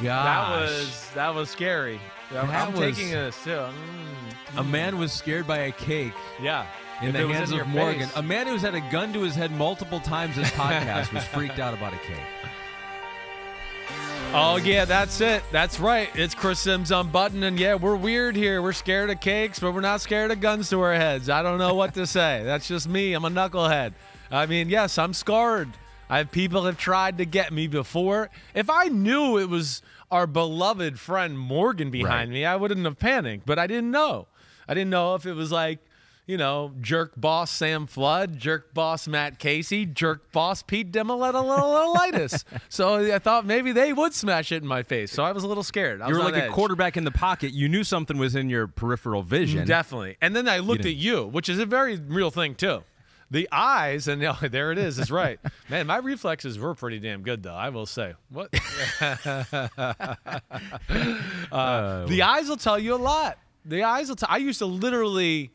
Gosh. That was scary. I'm taking this too. A man was scared by a cake. Yeah. In the hands of Morgan. Face. A man who's had a gun to his head multiple times this podcast was freaked out about a cake. Oh, yeah, that's it. That's right. It's Chris Simms Unbuttoned, and yeah, we're weird here. We're scared of cakes, but we're not scared of guns to our heads. I don't know what to say. That's just me. I'm a knucklehead. I mean, yes, I'm scarred. People have tried to get me before. If I knew it was our beloved friend Morgan behind me, I wouldn't have panicked, but I didn't know. I didn't know if it was like, you know, jerk boss Sam Flood, jerk boss Matt Casey, jerk boss Pete Demoletitis. So I thought maybe they would smash it in my face. So I was a little scared. You were like a quarterback in the pocket. You knew something was in your peripheral vision. Definitely. And then I looked at you, which is a very real thing too. The eyes, and there it is. It's right. Man, my reflexes were pretty damn good, though, I will say. What? The eyes will tell you a lot. The eyes will I used to literally,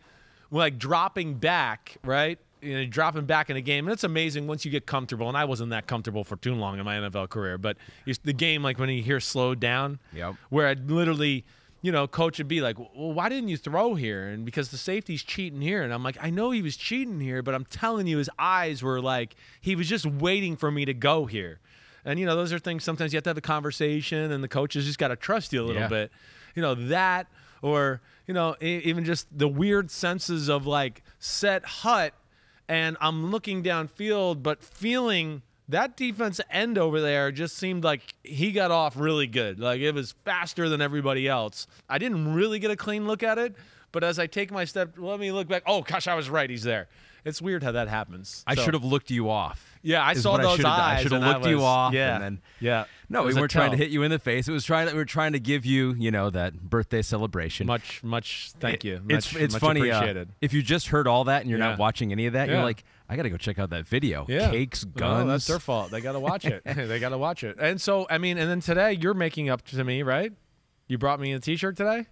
like, dropping back, right? You know, dropping back in a game. And it's amazing once you get comfortable. And I wasn't that comfortable for too long in my NFL career. But the game, like, when you hear slowed down, where I'd literally – you know, coach would be like, well, why didn't you throw here? And because the safety's cheating here. And I'm like, I know he was cheating here, but I'm telling you, his eyes were like, he was just waiting for me to go here. And, you know, those are things sometimes you have to have a conversation, and the coaches just got to trust you a little bit. You know, that, or, you know, even just the weird senses of, like, set hut, and I'm looking downfield, but feeling – that defense end over there just seemed like he got off really good. Like, it was faster than everybody else. I didn't really get a clean look at it, but as I take my step, let me look back. Oh, gosh, I was right. He's there. It's weird how that happens. I should have looked you off. Yeah, I saw those eyes. I should have looked you off. Yeah, and then, No, we weren't trying to hit you in the face. We were trying to give you, you know, that birthday celebration. Much thank you. It's funny. Appreciated. If you just heard all that and you're not watching any of that, you're like, I got to go check out that video. Cakes, guns. No, that's their fault. They got to watch it. They got to watch it. And so, I mean, and then today you're making up to me, right? You brought me a T-shirt today?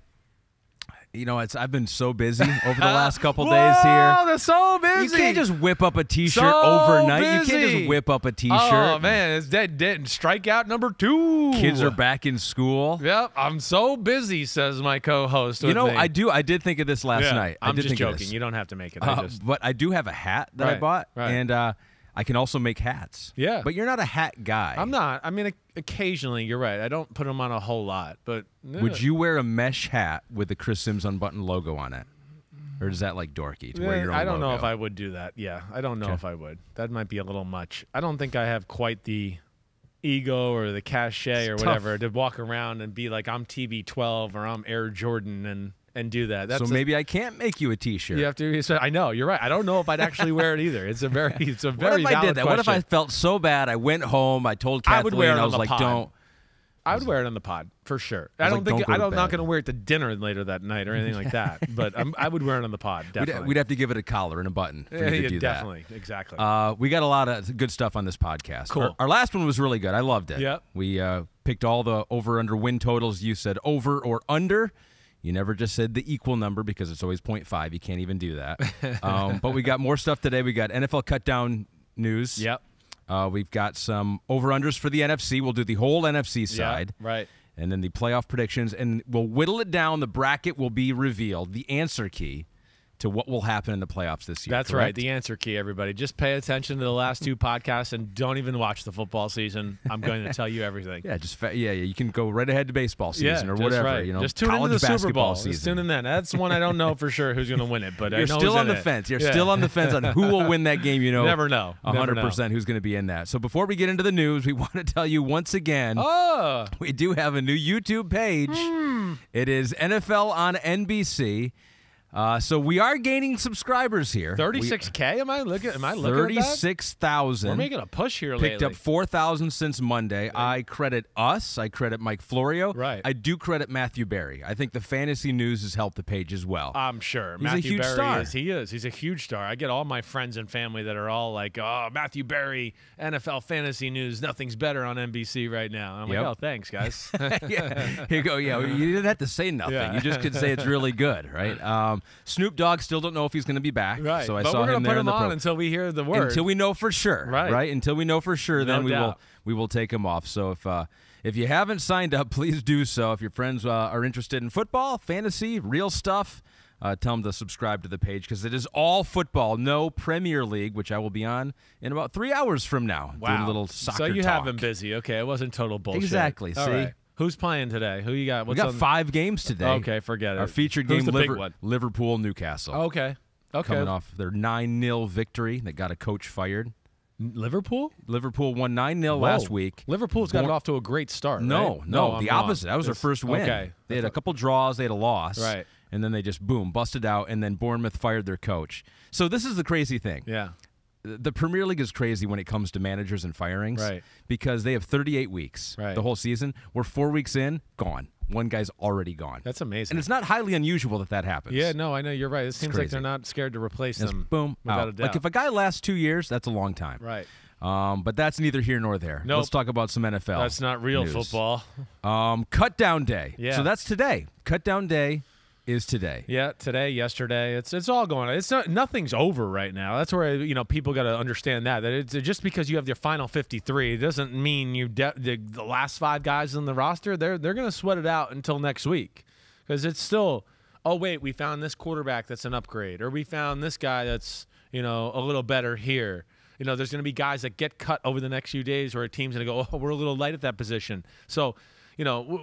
You know, I've been so busy over the last couple days here. Oh, they're so busy. You can't just whip up a T-shirt overnight. You can't just whip up a T-shirt. Oh, man, it's dead. Strikeout number 2. Kids are back in school. Yep, I'm so busy, says my co-host. You know, me. I did think of this last night. I'm just joking. You don't have to make it. But I do have a hat that I bought, and I can also make hats. Yeah. But you're not a hat guy. I'm not. I mean, occasionally, you're right. I don't put them on a whole lot. But would you wear a mesh hat with the Chris Simms Unbuttoned logo on it? Or is that like dorky to wear your own I don't logo? know if I would do that. Yeah, I don't know if I would. That might be a little much. I don't think I have quite the ego or the cachet or whatever to walk around and be like, I'm TB12 or I'm Air Jordan and do that. So maybe I can't make you a T-shirt. You have to. So I know you're right. I don't know if I'd actually wear it either. It's a very What if valid I did that? question. What if I felt so bad? I went home. I told Kathleen. I would wear it I on was the like, pod. don't. I would wear it on the pod for sure. I'm not going to wear it to dinner later that night or anything like that. But I would wear it on the pod. Definitely. We'd have to give it a collar and a button for you to do definitely. Exactly. We got a lot of good stuff on this podcast. Cool. Our last one was really good. I loved it. Yep. We picked all the over/under win totals. You said over or under. You never just said the equal number because it's always 0.5. You can't even do that. But we got more stuff today. We got NFL cutdown news. Yep. We've got some over-unders for the NFC. We'll do the whole NFC side. Yeah, right. And then the playoff predictions. And we'll whittle it down. The bracket will be revealed. The answer key to what will happen in the playoffs this year. That's right. The answer key, everybody. Just pay attention to the last 2 podcasts and don't even watch the football season. I'm going to tell you everything. Yeah, you can go right ahead to baseball season or whatever. Right. You know, just tune into the Super Bowl. Season. Just tune in then. That's one I don't know for sure who's going to win it, but you're still on the fence. You're still on the fence on who will win that game. You know, never know. 100% who's going to be in that. So before we get into the news, we want to tell you once again, we do have a new YouTube page. It is NFL on NBC. So we are gaining subscribers here. 36K? Am I looking at that? 36,000. We're making a push here lately. Picked up 4,000 since Monday. I credit us. I credit Mike Florio. Right. I do credit Matthew Berry. I think the fantasy news has helped the page as well. I'm sure. He's Matthew a huge Berry star. He is. He's a huge star. I get all my friends and family that are all like, oh, Matthew Berry, NFL fantasy news, nothing's better on NBC right now. I'm like, oh, thanks, guys. Here you go. Yeah, you didn't have to say nothing. Yeah. You just could say it's really good, right? Snoop Dogg still don't know if he's going to be back. Right. So I but saw we're him gonna there put in the him on until we hear the word. Until we know for sure. Right. Until we know for sure, then we will take him off. So if you haven't signed up, please do so. If your friends are interested in football, fantasy, real stuff, tell them to subscribe to the page because it is all football, no Premier League, which I will be on in about 3 hours from now. Wow. Doing a little soccer So you talk. have been busy. Okay, it wasn't total bullshit. Exactly. All See? right. Who's playing today? Who you got? We got 5 games today. Okay, forget it. Our featured Who's game, the big one? Liverpool, Newcastle. Okay. Coming off their 9-0 victory that got a coach fired. Liverpool won 9-0 last week. Liverpool's gotten off to a great start. No, right? no, I'm the wrong. opposite. That was their first win. Okay. They had a couple draws. They had a loss. Right. And then they just, boom, busted out, and then Bournemouth fired their coach. So this is the crazy thing. Yeah. The Premier League is crazy when it comes to managers and firings. Right. Because they have 38 weeks, the whole season. We're 4 weeks in, gone. One guy's already gone. That's amazing. And it's not highly unusual that happens. Yeah, no, I know. You're right. It seems like they're not scared to replace them. Boom, without out. a doubt. Like if a guy lasts 2 years, that's a long time. Right. But that's neither here nor there. Nope. Let's talk about some NFL. That's not real news. football. Cutdown day. Yeah. So that's today. Cutdown day is today. Yeah, today, yesterday, it's all going on. It's nothing's over right now. That's where people got to understand that it's just because you have your final 53, it doesn't mean the last 5 guys on the roster they're going to sweat it out until next week because it's still wait, we found this quarterback that's an upgrade, or we found this guy that's a little better here. There's going to be guys that get cut over the next few days where a team's going to go, we're a little light at that position. So.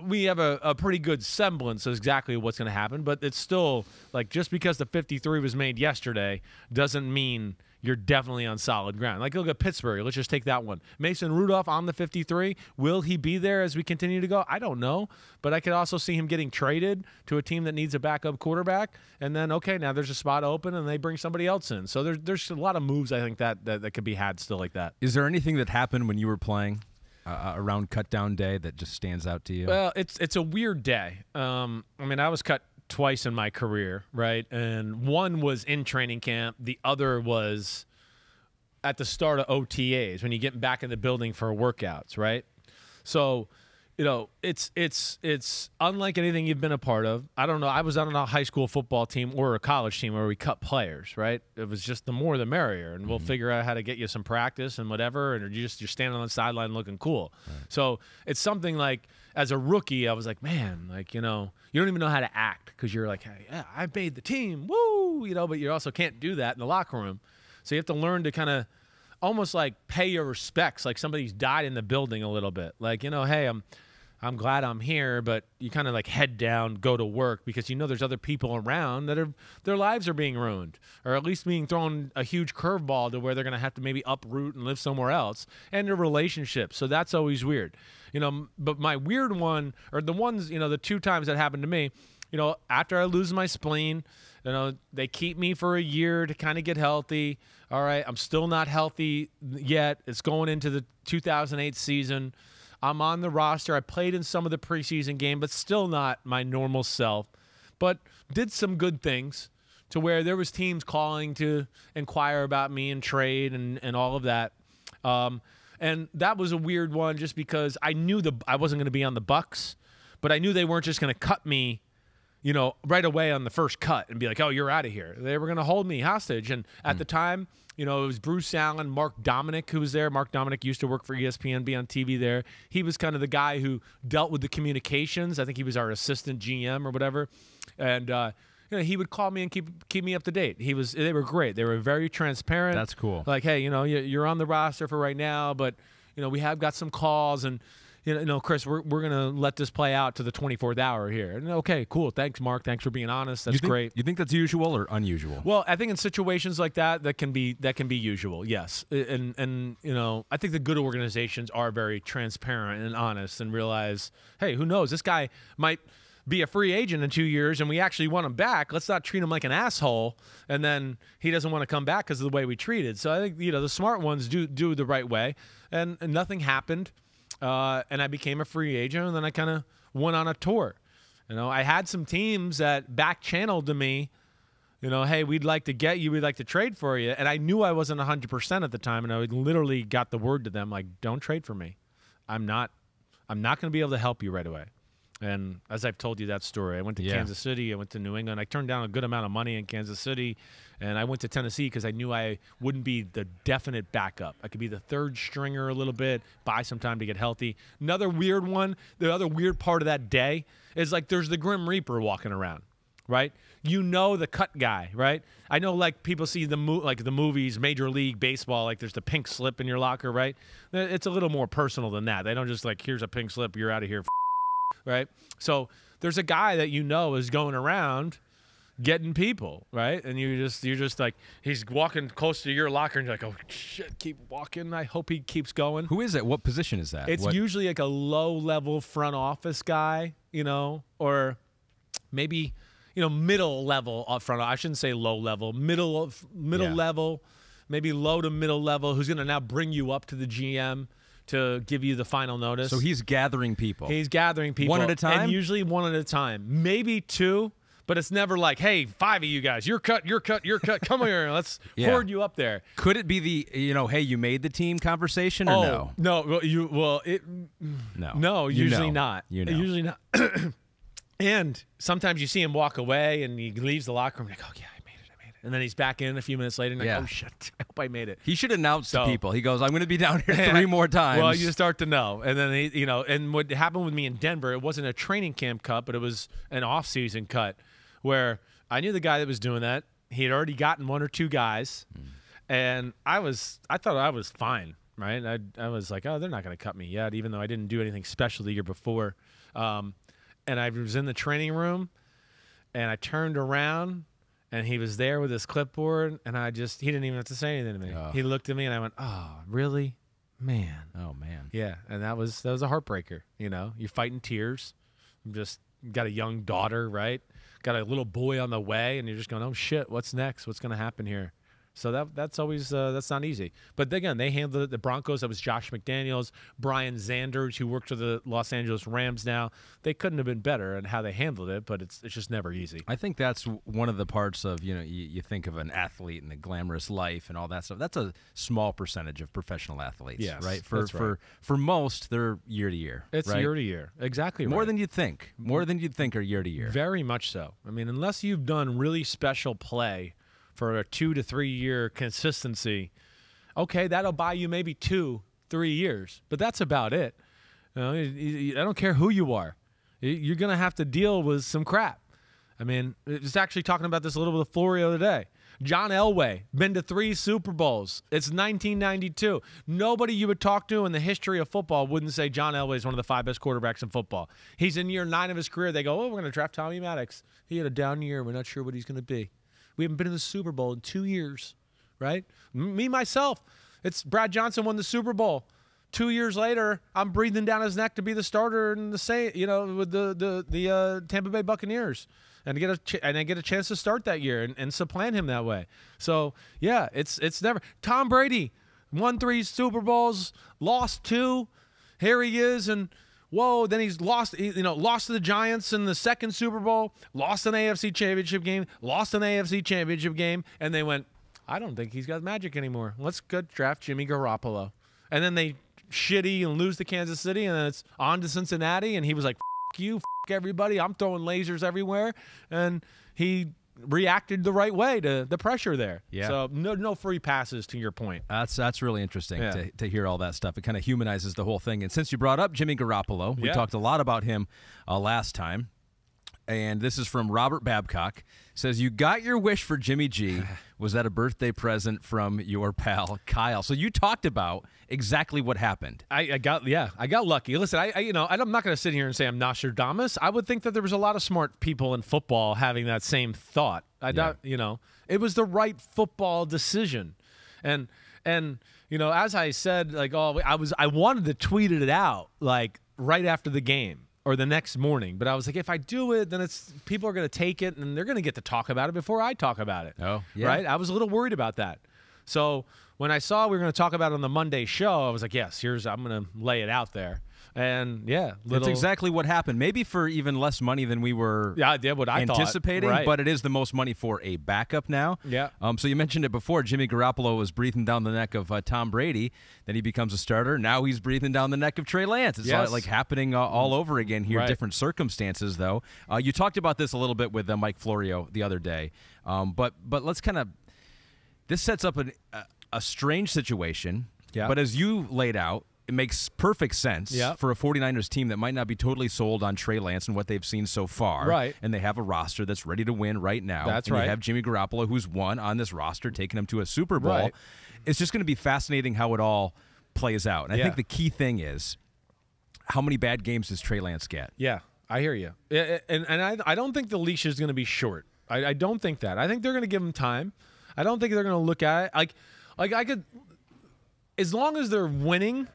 We have a pretty good semblance of exactly what's going to happen, but it's still like just because the 53 was made yesterday doesn't mean you're definitely on solid ground. Like look at Pittsburgh. Let's just take that one. Mason Rudolph on the 53. Will he be there as we continue to go? I don't know, but I could also see him getting traded to a team that needs a backup quarterback, and then now there's a spot open and they bring somebody else in. So there's a lot of moves I think that could be had still like that. Is there anything that happened when you were playing? Around cutdown day that just stands out to you? Well, it's a weird day. I was cut twice in my career, right? And one was in training camp. The other was at the start of OTAs when you get back in the building for workouts, right? So, it's unlike anything you've been a part of. I don't know. I was on a high school football team or a college team where we cut players, right? It was just the more the merrier, and we'll figure out how to get you some practice and whatever, and you're standing on the sideline looking cool. Right. So it's something like as a rookie, I was like, man, you don't even know how to act because you're like, hey, yeah, I made the team, woo, but you also can't do that in the locker room. So you have to learn to kind of almost like pay your respects, like somebody's died in the building a little bit. Like, hey, I'm glad I'm here, but you kind of like head down, go to work because there's other people around that their lives are being ruined, or at least being thrown a huge curveball to where they're going to have to maybe uproot and live somewhere else, and their relationships. So that's always weird, But my weird one, or the ones, the 2 times that happened to me, after I lose my spleen, they keep me for a year to kind of get healthy. All right, I'm still not healthy yet. It's going into the 2008 season. I'm on the roster. I played in some of the preseason game, but still not my normal self. But did some good things to where there was teams calling to inquire about me and trade and all of that. And that was a weird one just because I knew I wasn't going to be on the Bucs, but I knew they weren't just going to cut me, right away on the first cut and be like, oh, you're out of here. They were going to hold me hostage. And at the time, it was Bruce Allen, Mark Dominic, who was there. Mark Dominic used to work for ESPN, be on TV there. He was kind of the guy who dealt with the communications. I think he was our assistant GM or whatever. And, he would call me and keep me up to date. They were great. They were very transparent. That's cool. Like, hey, you're on the roster for right now, but, we have got some calls and, Chris, we're going to let this play out to the 24th hour here. And okay, cool. Thanks, Mark. Thanks for being honest. That's great. You think that's usual or unusual? Well, I think in situations like that can be usual. Yes. And I think the good organizations are very transparent and honest and realize, hey, who knows? This guy might be a free agent in 2 years and we actually want him back. Let's not treat him like an asshole and then he doesn't want to come back because of the way we treated. So I think, the smart ones do the right way. And nothing happened. And I became a free agent, and then I kind of went on a tour. I had some teams that back-channeled to me, hey, we'd like to get you, we'd like to trade for you. And I knew I wasn't 100% at the time, and I literally got the word to them, like, don't trade for me. I'm not going to be able to help you right away. And as I've told you that story, I went to Kansas City. I went to New England. I turned down a good amount of money in Kansas City. And I went to Tennessee because I knew I wouldn't be the definite backup. I could be the third stringer a little bit, buy some time to get healthy. Another weird one, the other weird part of that day is like there's the Grim Reaper walking around, right? You know the cut guy, right? I know like people see the movies, Major League Baseball, like there's the pink slip in your locker, right? It's a little more personal than that. They don't just like, here's a pink slip, you're out of here, right? So there's a guy that you know is going around getting people, right? And you're just like, he's walking close to your locker and you're like, oh shit, keep walking. I hope he keeps going. Who is it? What position is that? It's usually like a level front office guy, or maybe, middle level up front. I shouldn't say low level, middle level, maybe low to middle level, who's going to now bring you up to the GM to give you the final notice. So he's gathering people. He's gathering people. One at a time? And usually one at a time. Maybe two. But it's never like, hey, 5 of you guys, you're cut. Come here, let's hoard you up there. Could it be the, hey, you made the team conversation or no? No, usually not. Usually not. And sometimes you see him walk away and he leaves the locker room like, oh, yeah, I made it. And then he's back in a few minutes later and like, oh, shit, I hope I made it. He should announce to people. He goes, I'm going to be down here 3 more times. Well, you start to know. And then, and what happened with me in Denver, it wasn't a training camp cut, but it was an off-season cut where I knew the guy that was doing that. He had already gotten 1 or 2 guys. And I thought I was fine, right? I was like, oh, they're not going to cut me yet, even though I didn't do anything special the year before. And I was in the training room, and I turned around, and he was there with his clipboard, and he didn't even have to say anything to me. Oh. He looked at me, and I went, oh, really? Man. Oh, man. Yeah, and that was a heartbreaker, You're fighting tears. Just got a young daughter, right? Got a little boy on the way, and you're just going, oh, shit, what's next? What's going to happen here? So that's always that's not easy. But again, they handled it. The Broncos, that was Josh McDaniels, Brian Zanders, who worked for the Los Angeles Rams now. They couldn't have been better in how they handled it, but it's just never easy. I think that's one of the parts of, you think of an athlete and the glamorous life and all that stuff. That's a small percentage of professional athletes, right? For most, they're year to year. It's right? year to year. Exactly. More than you'd think. More than you'd think are year to year. Very much so. I mean, unless you've done really special play for a 2 to 3 year consistency, okay, that'll buy you maybe 2-3 years, but that's about it. I don't care who you are. You're going to have to deal with some crap. I mean, I was actually talking about this a little with Florio today. John Elway, been to 3 Super Bowls. It's 1992. Nobody you would talk to in the history of football wouldn't say John Elway is one of the 5 best quarterbacks in football. He's in year 9 of his career. They go, oh, we're going to draft Tommy Maddox. He had a down year. We're not sure what he's going to be. We haven't been in the Super Bowl in 2 years, right? Me, myself, it's Brad Johnson won the Super Bowl. 2 years later, I'm breathing down his neck to be the starter in with the Tampa Bay Buccaneers, and I get a chance to start that year and supplant him that way. So yeah, it's never. Tom Brady won 3 Super Bowls, lost 2. Here he is, and whoa, then he's lost to the Giants in the 2nd Super Bowl, lost an AFC Championship game, and they went, I don't think he's got magic anymore. Let's go draft Jimmy Garoppolo. And then they shitty and lose to Kansas City, and then it's on to Cincinnati, and he was like, F you, everybody, I'm throwing lasers everywhere. And he reacted the right way to the pressure there. Yeah. So no free passes, to your point. That's really interesting to hear all that stuff. It kind of humanizes the whole thing. And since you brought up Jimmy Garoppolo, we talked a lot about him last time. And this is from Robert Babcock. Says, you got your wish for Jimmy G. Was that a birthday present from your pal Kyle? So you talked about exactly what happened. I got lucky. Listen, I'm not going to sit here and say I'm Nostradamus. I would think that there was a lot of smart people in football having that same thought. It was the right football decision. And as I said, I wanted to tweet it out like right after the game or the next morning, but I was like, if I do it, then people are going to take it and they're going to get to talk about it before I talk about it. Oh, yeah. Right? I was a little worried about that. So when I saw we were going to talk about it on the Monday show, I was like, yes, I'm going to lay it out there. And that's exactly what happened. Maybe for even less money than we were anticipating, right. But it is the most money for a backup now. Yeah. So you mentioned it before. Jimmy Garoppolo was breathing down the neck of Tom Brady. Then he becomes a starter. Now he's breathing down the neck of Trey Lance. It's like happening all over again here. Right. Different circumstances, though. You talked about this a little bit with Mike Florio the other day. But let's kind of – this sets up a strange situation. Yeah. But as you laid out, it makes perfect sense for a 49ers team that might not be totally sold on Trey Lance and what they've seen so far. Right. And they have a roster that's ready to win right now. That's and right. You have Jimmy Garoppolo, who's won on this roster, taking them to a Super Bowl. Right. It's just going to be fascinating how it all plays out. And I think the key thing is, how many bad games does Trey Lance get? Yeah, I hear you. And I don't think the leash is going to be short. I don't think that. I think they're going to give him time. I don't think they're going to look at it. Like I could, as long as they're winning,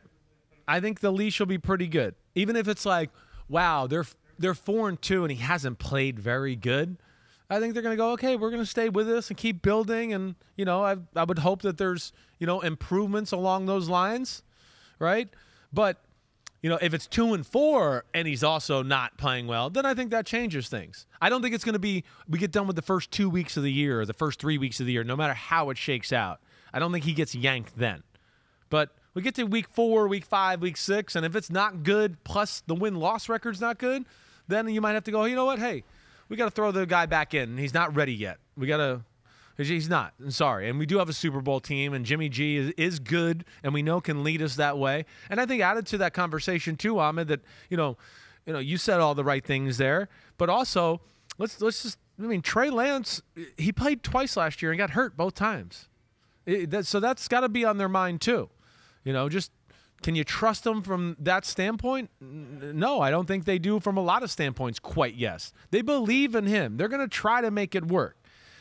I think the leash will be pretty good. Even if it's like, wow, they're 4-2 and he hasn't played very good. I think they're going to go, okay, we're going to stay with this and keep building. And, I would hope that there's, improvements along those lines, right? But, if it's 2-4 and he's also not playing well, then I think that changes things. I don't think it's going to be we get done with the first 2 weeks of the year or the first 3 weeks of the year, no matter how it shakes out. I don't think he gets yanked then. But we get to week 4, week 5, week 6, and if it's not good, plus the win-loss record's not good, then you might have to go, you know what, hey, we got to throw the guy back in. He's not ready yet. He's not. I'm sorry. And we do have a Super Bowl team, and Jimmy G is good, and we know can lead us that way. And I think added to that conversation too, Ahmed, that you said all the right things there, but also let's just. I mean, Trey Lance, he played twice last year and got hurt both times. So that's got to be on their mind too. Just can you trust them from that standpoint? No, I don't think they do from a lot of standpoints quite yet. They believe in him. They're going to try to make it work.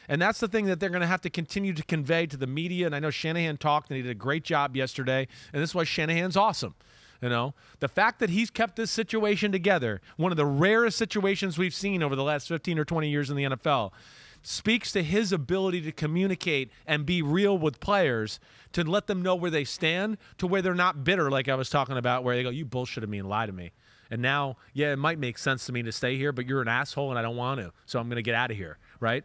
And that's the thing that they're going to have to continue to convey to the media. And I know Shanahan talked, and he did a great job yesterday. And this is why Shanahan's awesome. The fact that he's kept this situation together, one of the rarest situations we've seen over the last 15 or 20 years in the NFL, speaks to his ability to communicate and be real with players, to let them know where they stand, to where they're not bitter like I was talking about, where they go, you bullshitted me and lied to me. And now, it might make sense to me to stay here, but you're an asshole and I don't want to, so I'm going to get out of here, right?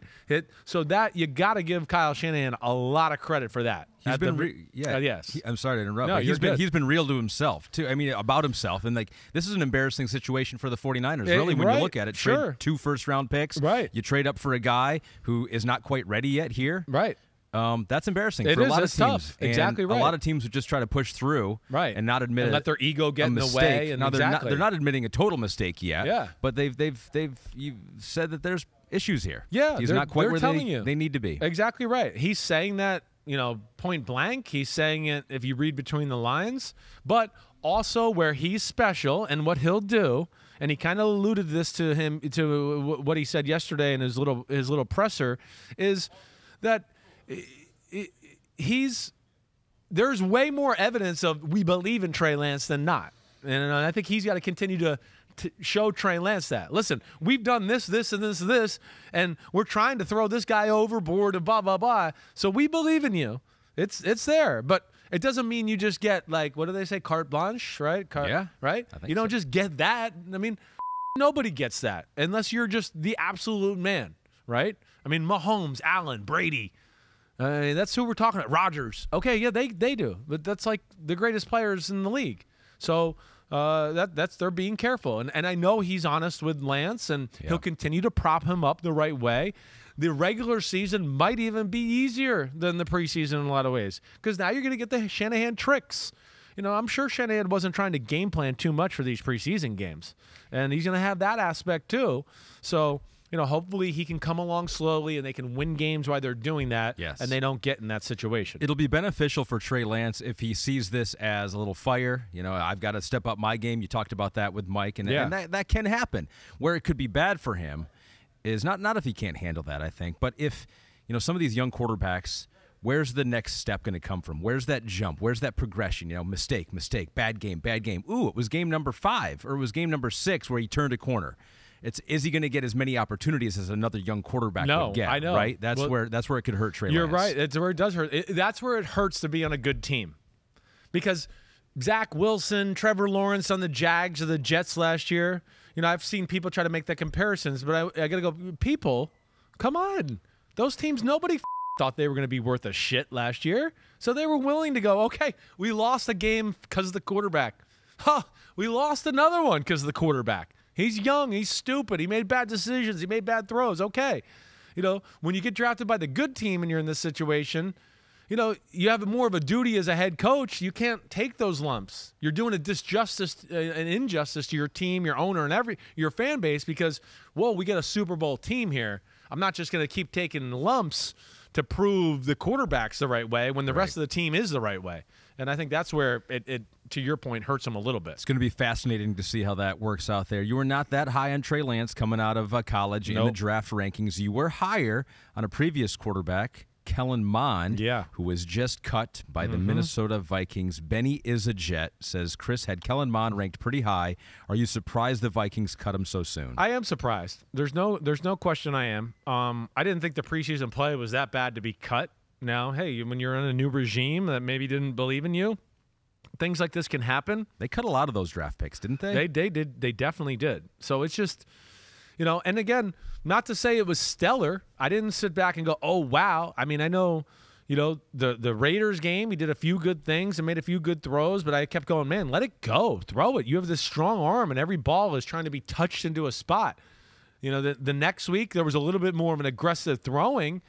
So that you got to give Kyle Shanahan a lot of credit for that. He's been yes. I'm sorry to interrupt. No, but he's been real to himself too. I mean, about himself, and this is an embarrassing situation for the 49ers. Really, when you look at it, trade 2 first-round picks. Right. You trade up for a guy who is not quite ready yet here. Right. That's embarrassing for a lot of teams. Tough. Exactly right. A lot of teams would just try to push through, right, and not admit and let their ego get in the way. And now they're not admitting a total mistake yet. Yeah. But you've said that there's issues here. Yeah. He's not quite where they need to be. Exactly right. He's saying that point blank. He's saying it if you read between the lines, but also where he's special and what he'll do. And he kind of alluded this to what he said yesterday in his little presser, is that there's way more evidence of we believe in Trey Lance than not. And I think he's got to continue to show Trey Lance that. Listen, we've done this, and we're trying to throw this guy overboard and blah, blah, blah. So we believe in you. It's there. But it doesn't mean you just get, like, what do they say, carte blanche, right? Right? You don't just get that. I mean, nobody gets that unless you're just the absolute man, right? I mean, Mahomes, Allen, Brady. That's who we're talking about. Rodgers. Okay, yeah, they do. But that's like the greatest players in the league. So that's they're being careful. And I know he's honest with Lance, and he'll continue to prop him up the right way. The regular season might even be easier than the preseason in a lot of ways, because now you're going to get the Shanahan tricks. I'm sure Shanahan wasn't trying to game plan too much for these preseason games. And he's going to have that aspect too. So hopefully he can come along slowly and they can win games while they're doing that. Yes. And they don't get in that situation. It'll be beneficial for Trey Lance if he sees this as a little fire. I've got to step up my game. You talked about that with Mike, and that can happen. Where it could be bad for him is not if he can't handle that, I think, but if some of these young quarterbacks, where's the next step going to come from? Where's that jump? Where's that progression? Mistake, bad game. Ooh, it was game number 5 or it was game number 6 where he turned a corner. is he going to get as many opportunities as another young quarterback would get? I know. Right? That's where it could hurt Trey Lance. You're right. It's where it does hurt. That's where it hurts to be on a good team. Because Zach Wilson, Trevor Lawrence on the Jags or the Jets last year, I've seen people try to make that comparisons, but I got to go, people, come on. Those teams, nobody thought they were going to be worth a shit last year. So they were willing to go, okay, we lost a game because of the quarterback. We lost another one because of the quarterback. He's young. He's stupid. He made bad decisions. He made bad throws. Okay. When you get drafted by the good team and you're in this situation, you have more of a duty as a head coach. You can't take those lumps. You're doing a an injustice to your team, your owner, and your fan base because, we get a Super Bowl team here. I'm not just going to keep taking lumps to prove the quarterback's the right way when the rest of the team is the right way. And I think that's where it to your point, hurts him a little bit. It's going to be fascinating to see how that works out there. You were not that high on Trey Lance coming out of college in the draft rankings. You were higher on a previous quarterback, Kellen Mond, who was just cut by the Minnesota Vikings. Benny is a Jet says Chris had Kellen Mond ranked pretty high. Are you surprised the Vikings cut him so soon? I am surprised. There's no question I am. I didn't think the preseason play was that bad to be cut. Now, hey, when you're in a new regime that maybe didn't believe in you, things like this can happen. They cut a lot of those draft picks, didn't they? They did. They definitely did. So it's just, and again, not to say it was stellar. I didn't sit back and go, oh, wow. I mean, I know, the Raiders game, he did a few good things and made a few good throws, but I kept going, man, let it go. Throw it. You have this strong arm, and every ball is trying to be touched into a spot. The next week, there was a little bit more of an aggressive throwing,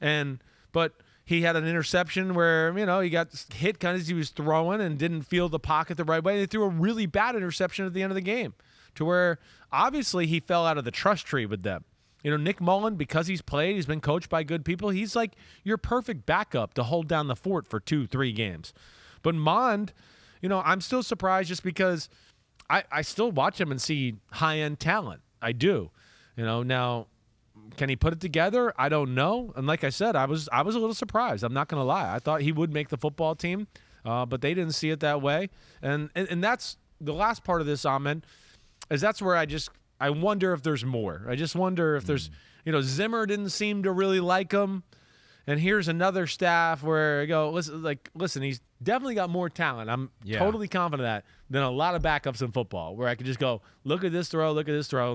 but he had an interception where, he got hit kind of as he was throwing and didn't feel the pocket the right way. They threw a really bad interception at the end of the game to where obviously he fell out of the trust tree with them. Nick Mullen, because he's been coached by good people, he's like your perfect backup to hold down the fort for 2-3 games. But Mond, I'm still surprised just because I still watch him and see high-end talent. I do. Now, can he put it together? I don't know. And like I said, I was a little surprised. I'm not going to lie. I thought he would make the football team, but they didn't see it that way. And that's the last part of this, Ahmed, is that's where I wonder if there's more. I just wonder if there's, Zimmer didn't seem to really like him. And here's another staff where I go, listen, he's definitely got more talent. I'm totally confident of that than a lot of backups in football where I could just go, look at this throw, and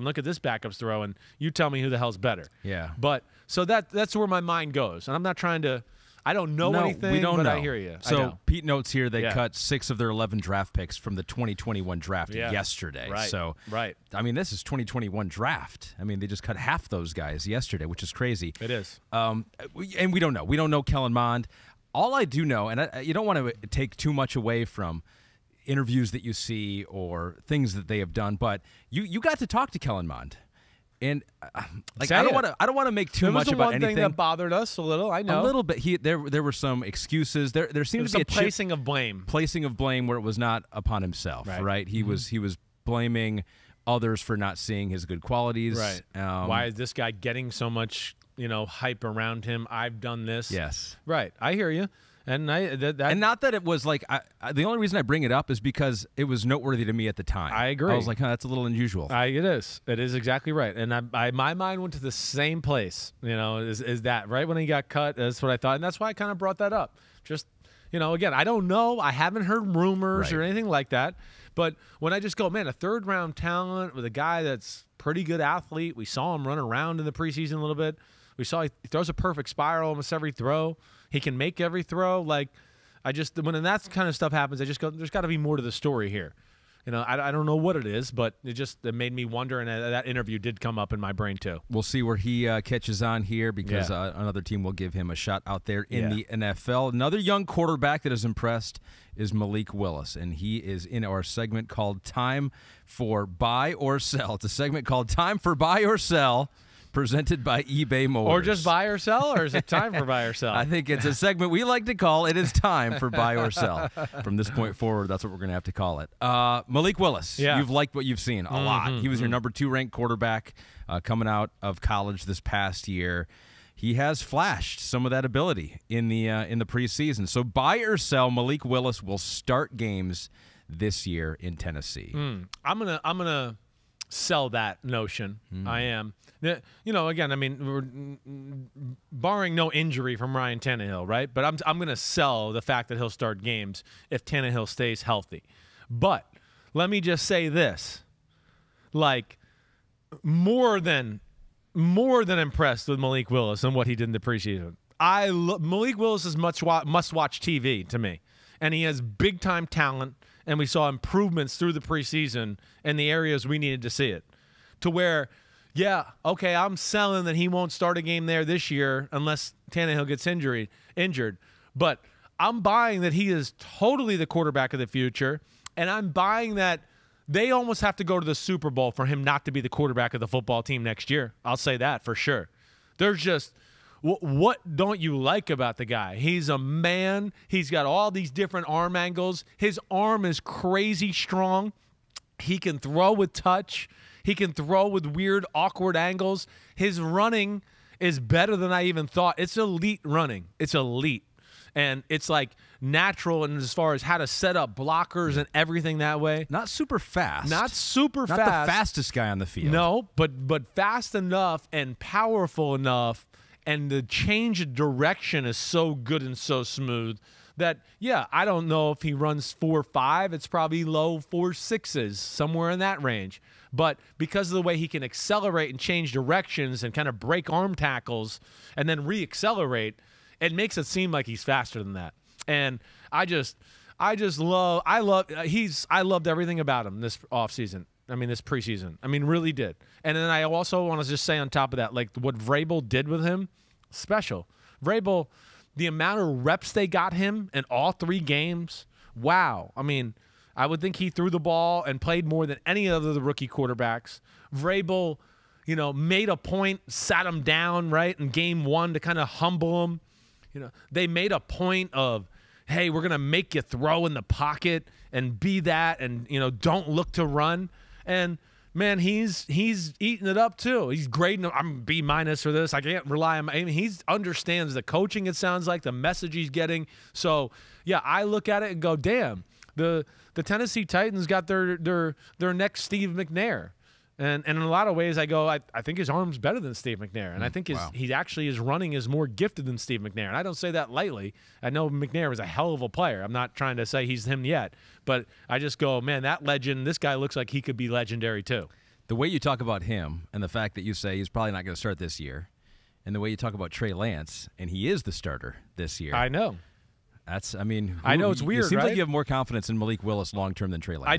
look at this backup's throw, and you tell me who the hell's better. Yeah. But so that's where my mind goes. And I'm not trying to I don't know anything, we don't but know. I hear you. So Pete notes here they cut 6 of their 11 draft picks from the 2021 draft yesterday. Right. So, I mean, this is 2021 draft. I mean, they just cut half those guys yesterday, which is crazy. It is. And we don't know. We don't know Kellen Mond. All I do know, and you don't want to take too much away from interviews that you see or things that they have done, but you got to talk to Kellen Mond. And I don't want to make too much about anything. One thing that bothered us a little. I know a little bit. There were some excuses. There seemed to be a placing of blame where it was not upon himself. Right. He was blaming others for not seeing his good qualities. Right. Why is this guy getting so much hype around him? I've done this. Yes. Right. I hear you. And and not that it was like the only reason I bring it up is because it was noteworthy to me at the time. I agree. I was like, that's a little unusual. It is. It is exactly right. And my mind went to the same place. Is that right when he got cut? That's what I thought, and that's why I kind of brought that up. Just again, I don't know. I haven't heard rumors or anything like that. But when I just go, man, a third-round talent with a guy that's pretty good athlete. We saw him run around in the preseason a little bit. We saw he throws a perfect spiral almost every throw. He can make every throw. When that kind of stuff happens, I just go, there's got to be more to the story here. I don't know what it is, but it made me wonder, and that interview did come up in my brain too. We'll see where he catches on here because another team will give him a shot out there in the NFL. Another young quarterback that has impressed is Malik Willis, and he is in our segment called Time for Buy or Sell. It's a segment called Time for Buy or Sell, presented by eBay Motors. Or just buy or sell, or is it time for buy or sell? I think it's a segment we like to call It Is Time for Buy or Sell. From this point forward, that's what we're going to have to call it. Malik Willis, you've liked what you've seen a lot. He was your number 2 ranked quarterback coming out of college this past year. He has flashed some of that ability in the preseason. So buy or sell, Malik Willis will start games this year in Tennessee. I'm gonna sell that notion. I am. Again, I mean, barring no injury from Ryan Tannehill, right? But I'm going to sell the fact that he'll start games if Tannehill stays healthy. But let me just say this. Like, more than impressed with Malik Willis and what he did in the preseason. Malik Willis is must-watch TV to me, and he has big-time talent, and we saw improvements through the preseason in the areas we needed to see it, to where, yeah, okay, I'm selling that he won't start a game there this year unless Tannehill gets injured, but I'm buying that he is totally the quarterback of the future, and I'm buying that they almost have to go to the Super Bowl for him not to be the quarterback of the football team next year. I'll say that for sure. There's just, what don't you like about the guy? He's a man. He's got all these different arm angles. His arm is crazy strong. He can throw with touch. He can throw with weird, awkward angles. His running is better than I even thought. It's elite running. It's elite. And it's like natural and as far as how to set up blockers and everything that way. Not super fast. Not super fast. Not the fastest guy on the field. No, but fast enough and powerful enough, and the change of direction is so good and so smooth that, yeah, I don't know if he runs 4.5. It's probably low 4.6s, somewhere in that range. But because of the way he can accelerate and change directions and kind of break arm tackles and then re-accelerate, it makes it seem like he's faster than that. And I loved everything about him this offseason. I mean, this preseason. I mean, really did. And then I also want to just say on top of that, like what Vrabel did with him, special. Vrabel, the amount of reps they got him in all 3 games, wow. I mean, I would think he threw the ball and played more than any other of the rookie quarterbacks. Vrabel, made a point, sat him down, right, in game 1 to kind of humble him. They made a point of, hey, we're going to make you throw in the pocket and be that and, don't look to run. And, man, he's eating it up too. He's grading him. I'm B- for this. I can't rely on him. I mean, he understands the coaching, it sounds like, the message he's getting. So, yeah, I look at it and go, damn, the Tennessee Titans got their next Steve McNair. And in a lot of ways, I go, I think his arm's better than Steve McNair. And I think his running is more gifted than Steve McNair. And I don't say that lightly. I know McNair is a hell of a player. I'm not trying to say he's him yet. But I just go, man, that legend, this guy looks like he could be legendary too. The way you talk about him and the fact that you say he's probably not going to start this year, and the way you talk about Trey Lance, and he is the starter this year. I know. I know it's weird, It seems right? like you have more confidence in Malik Willis long-term than Trey Lance.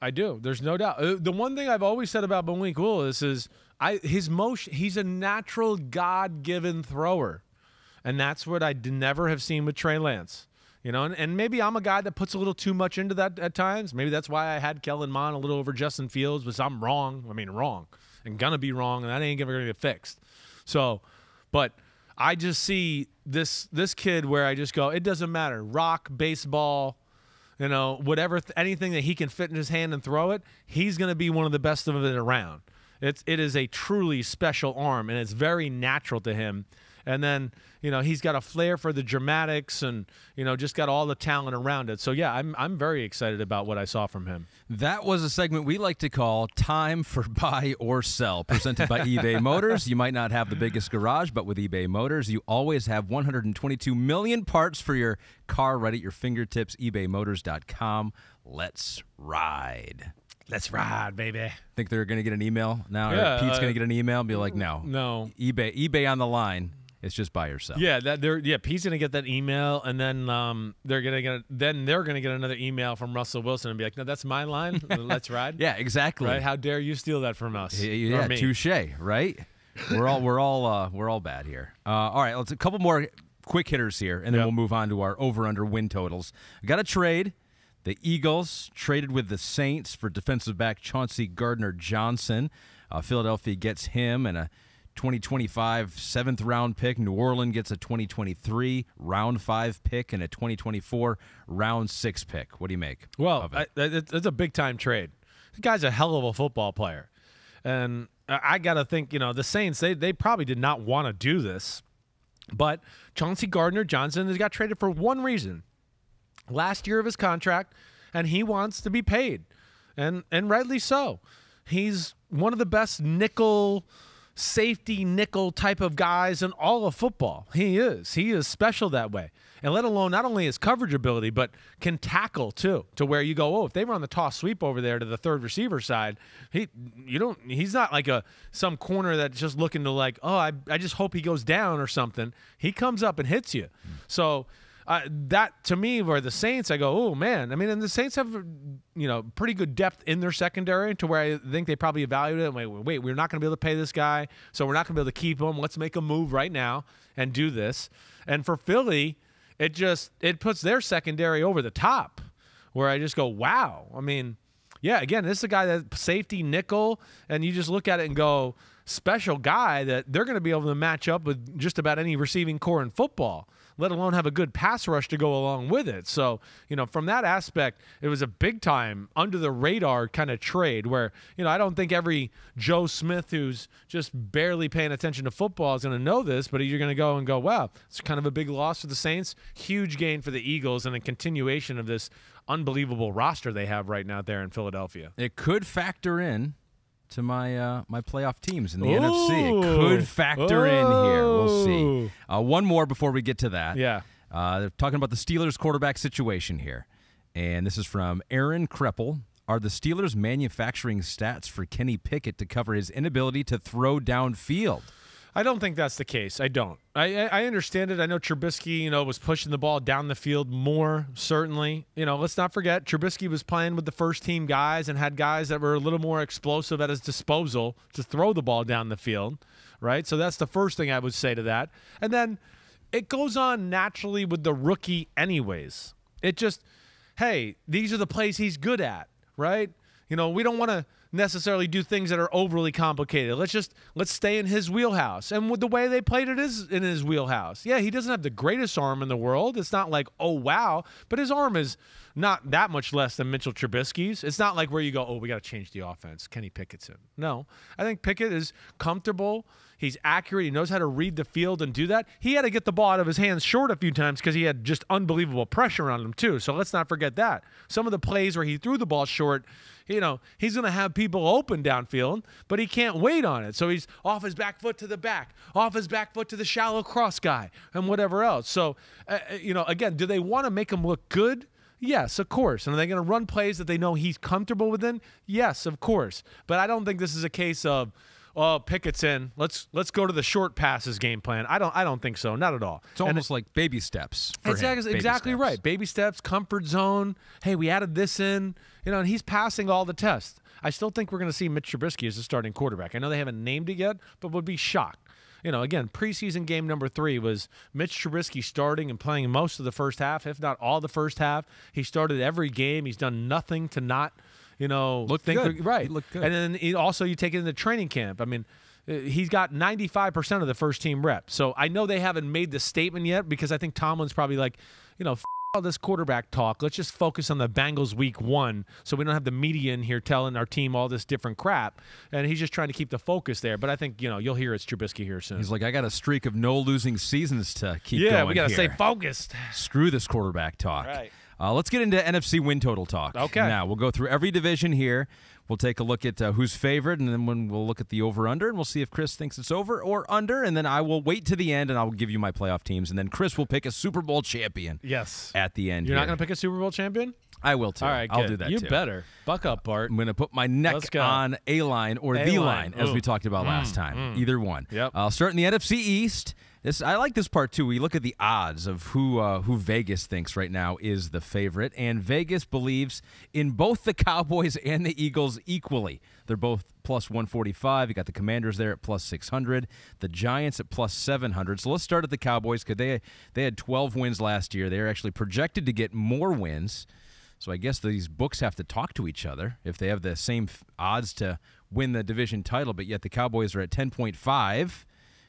I do. There's no doubt. The one thing I've always said about Malik Willis is his motion. He's a natural God-given thrower, and that's what I never have seen with Trey Lance. And maybe I'm a guy that puts a little too much into that at times. Maybe that's why I had Kellen Mond a little over Justin Fields, but I'm wrong. I mean, wrong. And going to be wrong, and that ain't ever going to get fixed. So, but I just see this kid where I just go, it doesn't matter. Rock, baseball, whatever, anything that he can fit in his hand and throw it, he's going to be one of the best of it around. It is a truly special arm, and it's very natural to him. And then, he's got a flair for the dramatics and, just got all the talent around it. So, yeah, I'm very excited about what I saw from him. That was a segment we like to call Time for Buy or Sell, presented by eBay Motors. You might not have the biggest garage, but with eBay Motors, you always have 122 million parts for your car right at your fingertips. ebaymotors.com. Let's ride. Let's ride, baby. Think they're going to get an email now? Yeah, or Pete's going to get an email and be like, no. eBay on the line. It's just buy or sell. Yeah, Pete's gonna get that email, and then they're gonna get another email from Russell Wilson and be like, "No, that's my line. Let's ride." Yeah, exactly. Right? How dare you steal that from us? Yeah, touche. Right? We're all bad here. All right, let's a couple more quick hitters here, and then we'll move on to our over/under win totals. I got a trade. The Eagles traded with the Saints for defensive back Chauncey Gardner-Johnson. Philadelphia gets him and a 2025 7th-round pick. New Orleans gets a 2023 round 5 pick and a 2024 round 6 pick. What do you make? Well, it's a big-time trade. The guy's a hell of a football player. And I got to think, the Saints, they probably did not want to do this. But Chauncey Gardner-Johnson has got traded for one reason. Last year of his contract, and he wants to be paid. And rightly so. he's one of the best safety nickel type of guys in all of football. He is special that way. And let alone not only his coverage ability, but can tackle too, to where you go, oh, if they run the toss sweep over there to the third receiver side, he's not like some corner that's just looking to like, oh, I just hope he goes down or something. He comes up and hits you. So that to me, where the Saints, I go, oh man. I mean, and the Saints have pretty good depth in their secondary to where I think they probably evaluated it. Wait, we're not going to be able to pay this guy, so we're not going to be able to keep him. Let's make a move right now and do this. And for Philly, it puts their secondary over the top, where I just go, wow. I mean, yeah, again, this is a guy that safety nickel, and you just look at it and go, special guy that they're going to be able to match up with just about any receiving core in football, let alone have a good pass rush to go along with it. So, from that aspect, it was a big time under the radar kind of trade where, I don't think every Joe Smith who's just barely paying attention to football is going to know this, but you're going to go, wow, it's kind of a big loss for the Saints, huge gain for the Eagles, and a continuation of this unbelievable roster they have right now there in Philadelphia. It could factor in to my my playoff teams in the NFC. It could factor in here. We'll see. One more before we get to that. Yeah. They're talking about the Steelers quarterback situation here. And this is from Aaron Kreppel. Are the Steelers manufacturing stats for Kenny Pickett to cover his inability to throw downfield? I don't think that's the case. I don't. I understand it. I know Trubisky, was pushing the ball down the field more, certainly. Let's not forget, Trubisky was playing with the first-team guys and had guys that were a little more explosive at his disposal to throw the ball down the field, right? So that's the first thing I would say to that. And then it goes on naturally with the rookie anyways. It just, hey, these are the plays he's good at, right? We don't want to necessarily do things that are overly complicated. Let's stay in his wheelhouse. And with the way they played it is in his wheelhouse. Yeah, he doesn't have the greatest arm in the world. It's not like, oh, wow. But his arm is not that much less than Mitchell Trubisky's. It's not like where you go, oh, we got to change the offense. Kenny Pickett's in. No. I think Pickett is comfortable. He's accurate. He knows how to read the field and do that. He had to get the ball out of his hands short a few times because he had just unbelievable pressure on him too. So let's not forget that. Some of the plays where he threw the ball short, he's going to have people open downfield, but he can't wait on it. So he's off his back foot to the back, off his back foot to the shallow cross guy, and whatever else. So, again, do they want to make him look good? Yes, of course. And are they going to run plays that they know he's comfortable within? Yes, of course. But I don't think this is a case of, oh, Pickett's in. Let's go to the short passes game plan. I don't think so. Not at all. It's almost like baby steps for him. Exactly right. Baby steps, comfort zone. Hey, we added this in. And he's passing all the tests. I still think we're going to see Mitch Trubisky as the starting quarterback. I know they haven't named it yet, but would be shocked. Again, preseason game number 3 was Mitch Trubisky starting and playing most of the first half, if not all the first half. He started every game. He's done nothing to not look good. Right. Look good. And then you take it in the training camp. I mean, he's got 95% of the first team reps. So I know they haven't made the statement yet because I think Tomlin's probably like, all this quarterback talk. Let's just focus on the Bengals week 1 so we don't have the media in here telling our team all this different crap. And he's just trying to keep the focus there. But I think, you'll hear it's Trubisky here soon. He's like, I got a streak of no losing seasons to keep going. Yeah, we got to here. stay focused. Screw this quarterback talk. Right. Let's get into NFC win total talk. Okay. Now, we'll go through every division here. We'll take a look at who's favored, and then we'll look at the over-under, and we'll see if Chris thinks it's over or under, and then I will wait to the end, and I'll give you my playoff teams, and then Chris will pick a Super Bowl champion. Yes. At the end. You're not going to pick a Super Bowl champion? I will, too. All right, I'll do that, you too. You better. Buck up, Bart. I'm going to put my neck on A-line or the line, as we talked about last time. Either one. Yep. I'll start in the NFC East. I like this part, too. We look at the odds of who Vegas thinks right now is the favorite, and Vegas believes in both the Cowboys and the Eagles equally. They're both plus 145. You got the Commanders there at plus 600, the Giants at plus 700. So let's start at the Cowboys because they had 12 wins last year. They're actually projected to get more wins. So I guess these books have to talk to each other if they have the same odds to win the division title, but yet the Cowboys are at 10.5.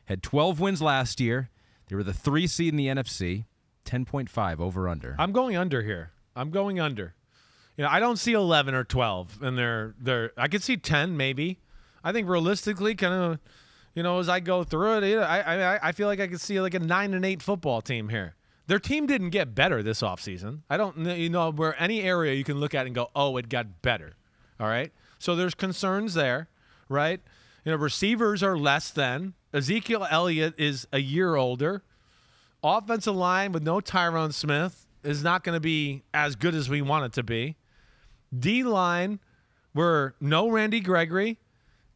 Had 12 wins last year. They were the 3 seed in the NFC. 10.5 over/under. I'm going under here. I'm going under. I don't see 11 or 12, and they're. I could see 10 maybe. I think realistically, kind of, as I go through it, I feel like I could see like a 9-8 football team here. Their team didn't get better this offseason. I don't where any area you can look at and go, oh, it got better. All right. So there's concerns there, right? Receivers are less than. Ezekiel Elliott is a year older. Offensive line with no Tyron Smith is not going to be as good as we want it to be. D-line, we're no Randy Gregory,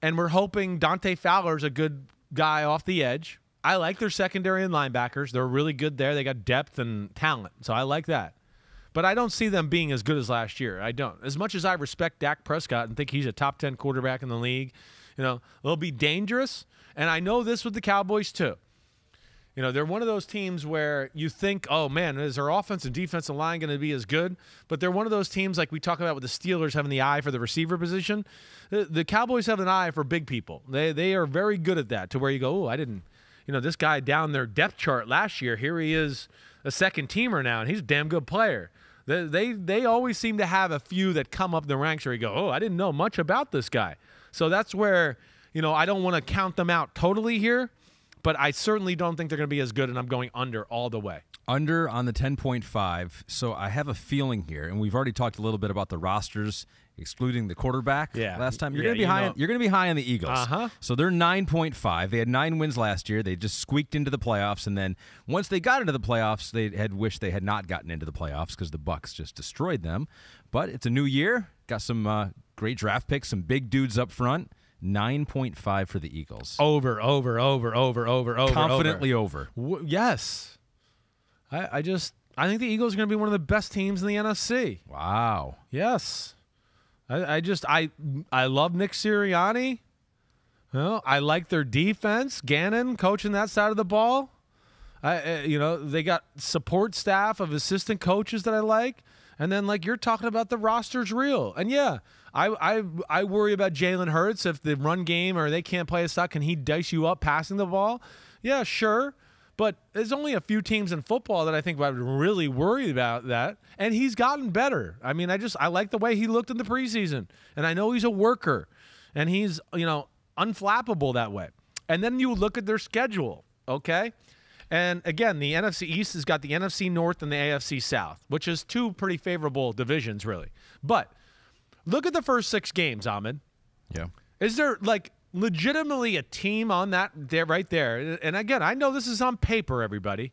and we're hoping Dante Fowler's a good guy off the edge. I like their secondary and linebackers. They're really good there. They got depth and talent, so I like that. But I don't see them being as good as last year. I don't. As much as I respect Dak Prescott and think he's a top 10 quarterback in the league, they'll be dangerous. And I know this with the Cowboys too. They're one of those teams where you think, oh, man, is our offense and defensive line going to be as good? But they're one of those teams like we talk about with the Steelers having the eye for the receiver position. The Cowboys have an eye for big people. They are very good at that, to where you go, oh, I didn't, this guy down their depth chart last year, here he is a second teamer now, and he's a damn good player. They always seem to have a few that come up the ranks where you go, oh, I didn't know much about this guy. So that's where, I don't want to count them out totally here. But I certainly don't think they're going to be as good, and I'm going under all the way. Under on the 10.5. So I have a feeling here, and we've already talked a little bit about the rosters, excluding the quarterback last time. You're going to be high. You're going to be high on the Eagles. So they're 9.5. They had 9 wins last year. They just squeaked into the playoffs, and then once they got into the playoffs, they had wished they had not gotten into the playoffs because the Bucs just destroyed them. But it's a new year. Got some great draft picks, some big dudes up front. 9.5 for the Eagles. Over. Confidently over. Yes. I think the Eagles are going to be one of the best teams in the NFC. Wow. Yes. I love Nick Sirianni. I like their defense. Gannon coaching that side of the ball. They got support staff of assistant coaches that I like. And then, like you're talking about, the roster's real. And, yeah, I worry about Jalen Hurts if the run game or they can't play a stock. Can he dice you up passing the ball? Yeah, sure. But there's only a few teams in football that I think I would really worry about that. And he's gotten better. I mean, I like the way he looked in the preseason. And I know he's a worker. And he's, unflappable that way. And then you look at their schedule, okay? And, again, the NFC East has got the NFC North and the AFC South, which is two pretty favorable divisions, really. But look at the first 6 games, Ahmed. Yeah. Is there, legitimately a team on that there right there? And, again, I know this is on paper, everybody,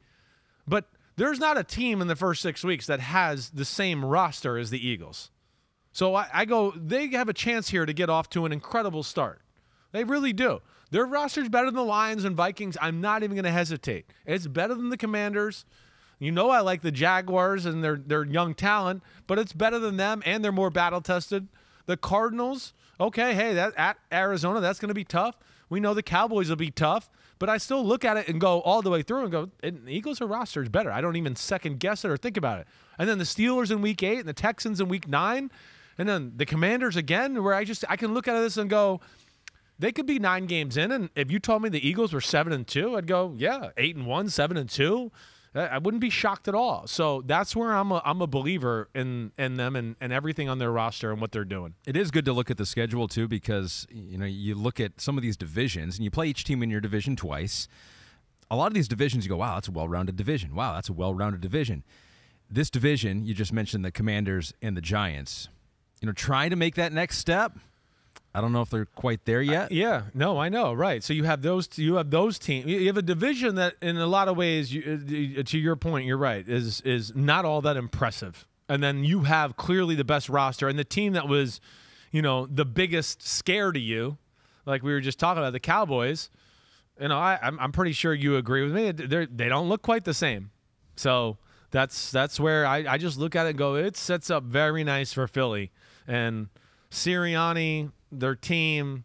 but there's not a team in the first 6 weeks that has the same roster as the Eagles. So I go, they have a chance here to get off to an incredible start. They really do. Their roster's better than the Lions and Vikings. I'm not even going to hesitate. It's better than the Commanders. I like the Jaguars and their young talent, but it's better than them, and they're more battle-tested. The Cardinals, okay, hey, that at Arizona, that's going to be tough. We know the Cowboys will be tough, but I still look at it and go all the way through and go, the Eagles' roster is better. I don't even second-guess it or think about it. And then the Steelers in Week 8 and the Texans in Week 9, and then the Commanders again, where I can look at this and go, they could be 9 games in, and if you told me the Eagles were 7-2, I'd go, yeah, 8-1, 7-2. I wouldn't be shocked at all. So that's where I'm a believer in them and everything on their roster and what they're doing. It is good to look at the schedule too, because you look at some of these divisions and you play each team in your division twice. A lot of these divisions you go, wow, that's a well-rounded division. Wow, that's a well-rounded division. This division, you just mentioned the Commanders and the Giants. Trying to make that next step. I don't know if they're quite there yet. No, I know, right. So you have those teams. You have a division that, in a lot of ways, to your point, you're right, is not all that impressive. And then you have clearly the best roster, and the team that was, the biggest scare to you, like we were just talking about, the Cowboys. I'm pretty sure you agree with me. They don't look quite the same. So that's where I just look at it and go, it sets up very nice for Philly. And Sirianni, their team,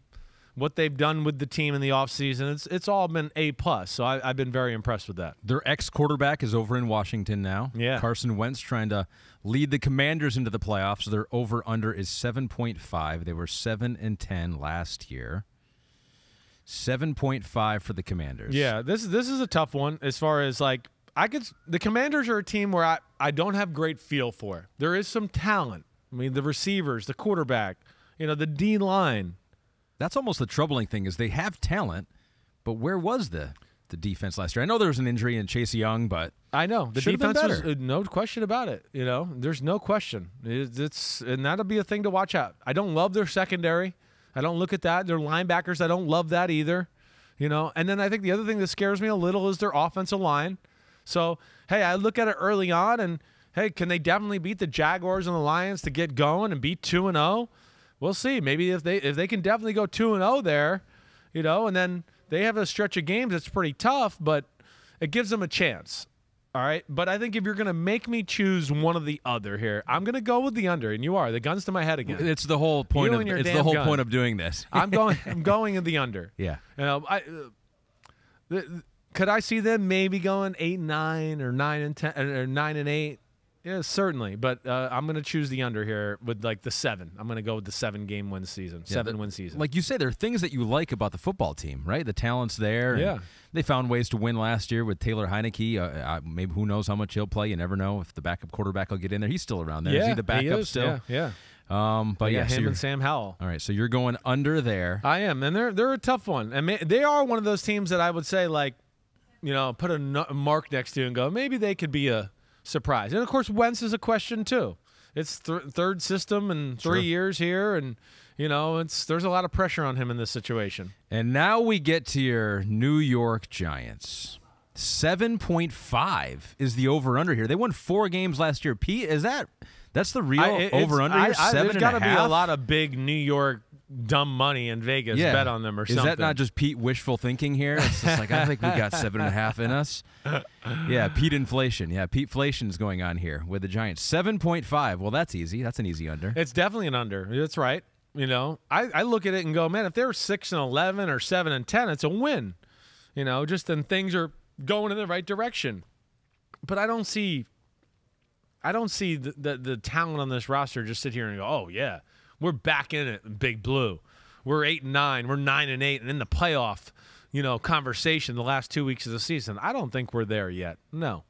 what they've done with the team in the offseason, it's all been A+. So I've been very impressed with that. Their ex-quarterback is over in Washington now. Yeah. Carson Wentz trying to lead the Commanders into the playoffs. Their over-under is 7.5. They were 7-10 last year. 7.5 for the Commanders. Yeah, this is a tough one as far as the Commanders are a team where I don't have great feel for. There is some talent. I mean, the receivers, the quarterback, the D-line. That's almost the troubling thing is they have talent, but where was the the defense last year. I know there was an injury in Chase Young, but I know the should've defense been was better. no question about it. You know, there's no question. And that'll be a thing to watch out. I don't love their secondary. I don't look at that. Their linebackers, I don't love that either. You know, and then I think the other thing that scares me a little is their offensive line. So, hey, I look at it early on, and hey, can they definitely beat the Jaguars and the Lions to get going and beat 2-0? We'll see. Maybe if they can definitely go 2-0 there, you know, and then they have a stretch of games that's pretty tough, but it gives them a chance. All right, but I think if you're going to make me choose one or the other here, I'm going to go with the under, and you are. The gun's to my head again. It's the whole point of doing this. I'm going in the under. Yeah. You know, could I see them maybe going 8-9 or 9-10 or 9-8? Yeah, certainly. But I'm going to choose the under here with like the 7. I'm going to go with the 7-game win season, 7-win season. Like you say, there are things that you like about the football team, right? The talent's there. Yeah. They found ways to win last year with Taylor Heineke. Maybe who knows how much he'll play. You never know if the backup quarterback will get in there. He's still around there. Yeah, is he the backup still? Yeah. But yeah, him and Sam Howell. All right, so you're going under there. I am, and they're a tough one. And they are one of those teams that I would say, like, you know, put a mark next to and go, maybe they could be a surprise. And of course, Wentz is a question too. It's third system and 3 years here, and you know, there's a lot of pressure on him in this situation. And now we get to your New York Giants. 7.5 is the over-under here. They won 4 games last year. Pete, that's the real over-under here? 7.5? There's got to be a lot of big New York dumb money in Vegas bet on them or something. Is that not just Pete wishful thinking here? It's just like, I think we got 7.5 in us. Yeah, Pete inflation. Yeah, Pete-flation is going on here with the Giants. 7.5. Well, that's easy. That's an easy under. It's definitely an under. That's right. You know, I look at it and go, man, if they're 6-11 or 7-10, it's a win. You know, just then things are going in the right direction. But I don't see the talent on this roster just sit here and go, oh yeah, we're back in it, Big Blue. We're 8-9, we're 9-8, and in the playoff, you know, conversation the last 2 weeks of the season. I don't think we're there yet. No.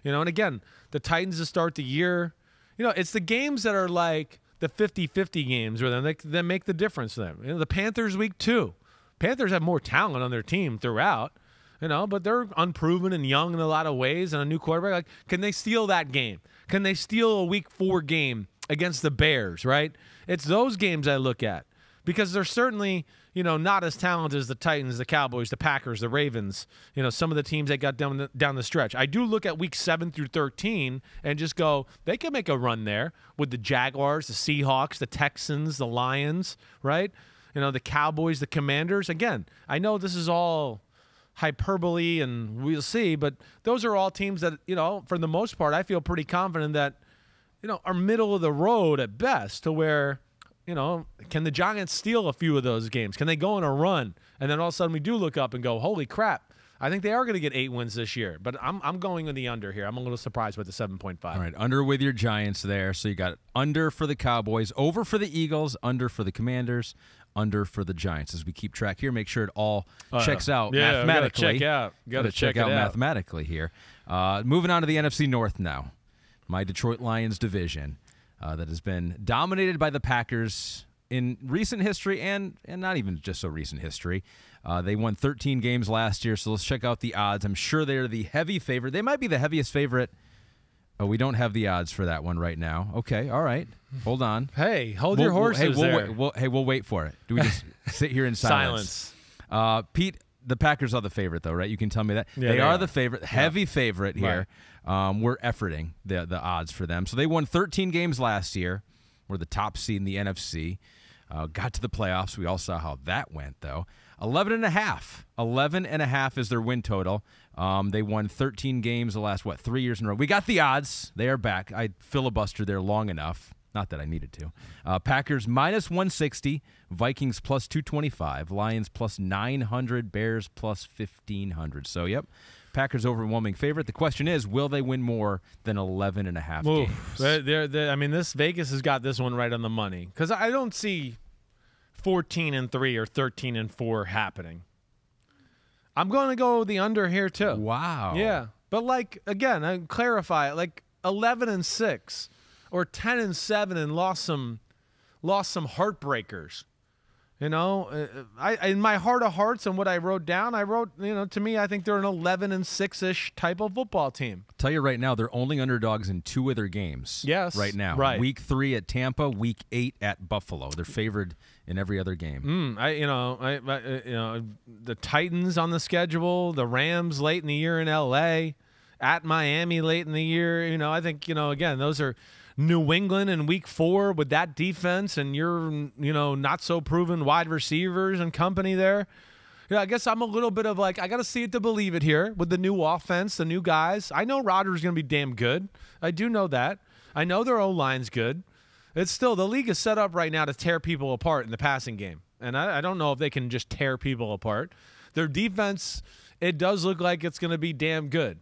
You know, and again, the Titans to start the year, you know, it's the games that are like the 50-50 games where they make the difference to them. You know, the Panthers week 2. Panthers have more talent on their team throughout, you know, but they're unproven and young in a lot of ways and a new quarterback. Like, can they steal that game? Can they steal a week 4 game against the Bears, right? It's those games I look at because they're certainly, you know, not as talented as the Titans, the Cowboys, the Packers, the Ravens, you know, some of the teams that got down the stretch. I do look at week 7 through 13 and just go, they can make a run there with the Jaguars, the Seahawks, the Texans, the Lions, right? You know, the Cowboys, the Commanders. Again, I know this is all hyperbole and we'll see, but those are all teams that, you know, for the most part, I feel pretty confident that, you know, are middle of the road at best to where, you know, can the Giants steal a few of those games? Can they go on a run? And then all of a sudden we do look up and go, holy crap, I think they are going to get 8 wins this year. But I'm going with the under here. I'm a little surprised with the 7.5. All right, under with your Giants there. So you got under for the Cowboys, over for the Eagles, under for the Commanders, under for the Giants. As we keep track here, make sure it all checks out mathematically. Got to check out it out mathematically here. Moving on to the NFC North now. My Detroit Lions division that has been dominated by the Packers in recent history and not even just so recent history. They won 13 games last year, so let's check out the odds. I'm sure they're the heavy favorite. They might be the heaviest favorite. Oh, we don't have the odds for that one right now. Okay, all right. Hold on. Hey, hold your horses there. We'll wait for it. Do we just sit here in silence? Pete, the Packers are the favorite, though, right? You can tell me that. Yeah, they are the favorite, heavy favorite here. Right. We're efforting the odds for them. So they won 13 games last year. We're the top seed in the NFC. Got to the playoffs. We all saw how that went, though. 11.5. 11.5 is their win total. They won 13 games the last, 3 years in a row. We got the odds. They are back. I filibustered there long enough. Not that I needed to. Packers minus 160. Vikings plus 225. Lions plus 900. Bears plus 1,500. So, yep. Packers overwhelming favorite. The question is, will they win more than 11.5 games? I mean, this Vegas has got this one right on the money because I don't see 14-3 or 13-4 happening. I'm going to go the under here too. Wow. Yeah, but like again, I clarify it. Like 11-6 or 10-7 and lost some heartbreakers. You know, I in my heart of hearts and what I wrote down, to me, I think they're an 11-6-ish type of football team. I'll tell you right now, they're only underdogs in 2 of their games. Yes. Right now. Right. Week 3 at Tampa, Week 8 at Buffalo. They're favored in every other game. The Titans on the schedule, the Rams late in the year in L.A., at Miami late in the year. You know, I think, again, those are New England in Week 4 with that defense and your, not so proven wide receivers and company there. I guess I'm a little bit of like, I got to see it to believe it here with the new offense, the new guys. I know Rodgers is going to be damn good. I do know that. I know their O-line's good. It's still, the league is set up right now to tear people apart in the passing game. And I don't know if they can just tear people apart. Their defense, it does look like it's going to be damn good.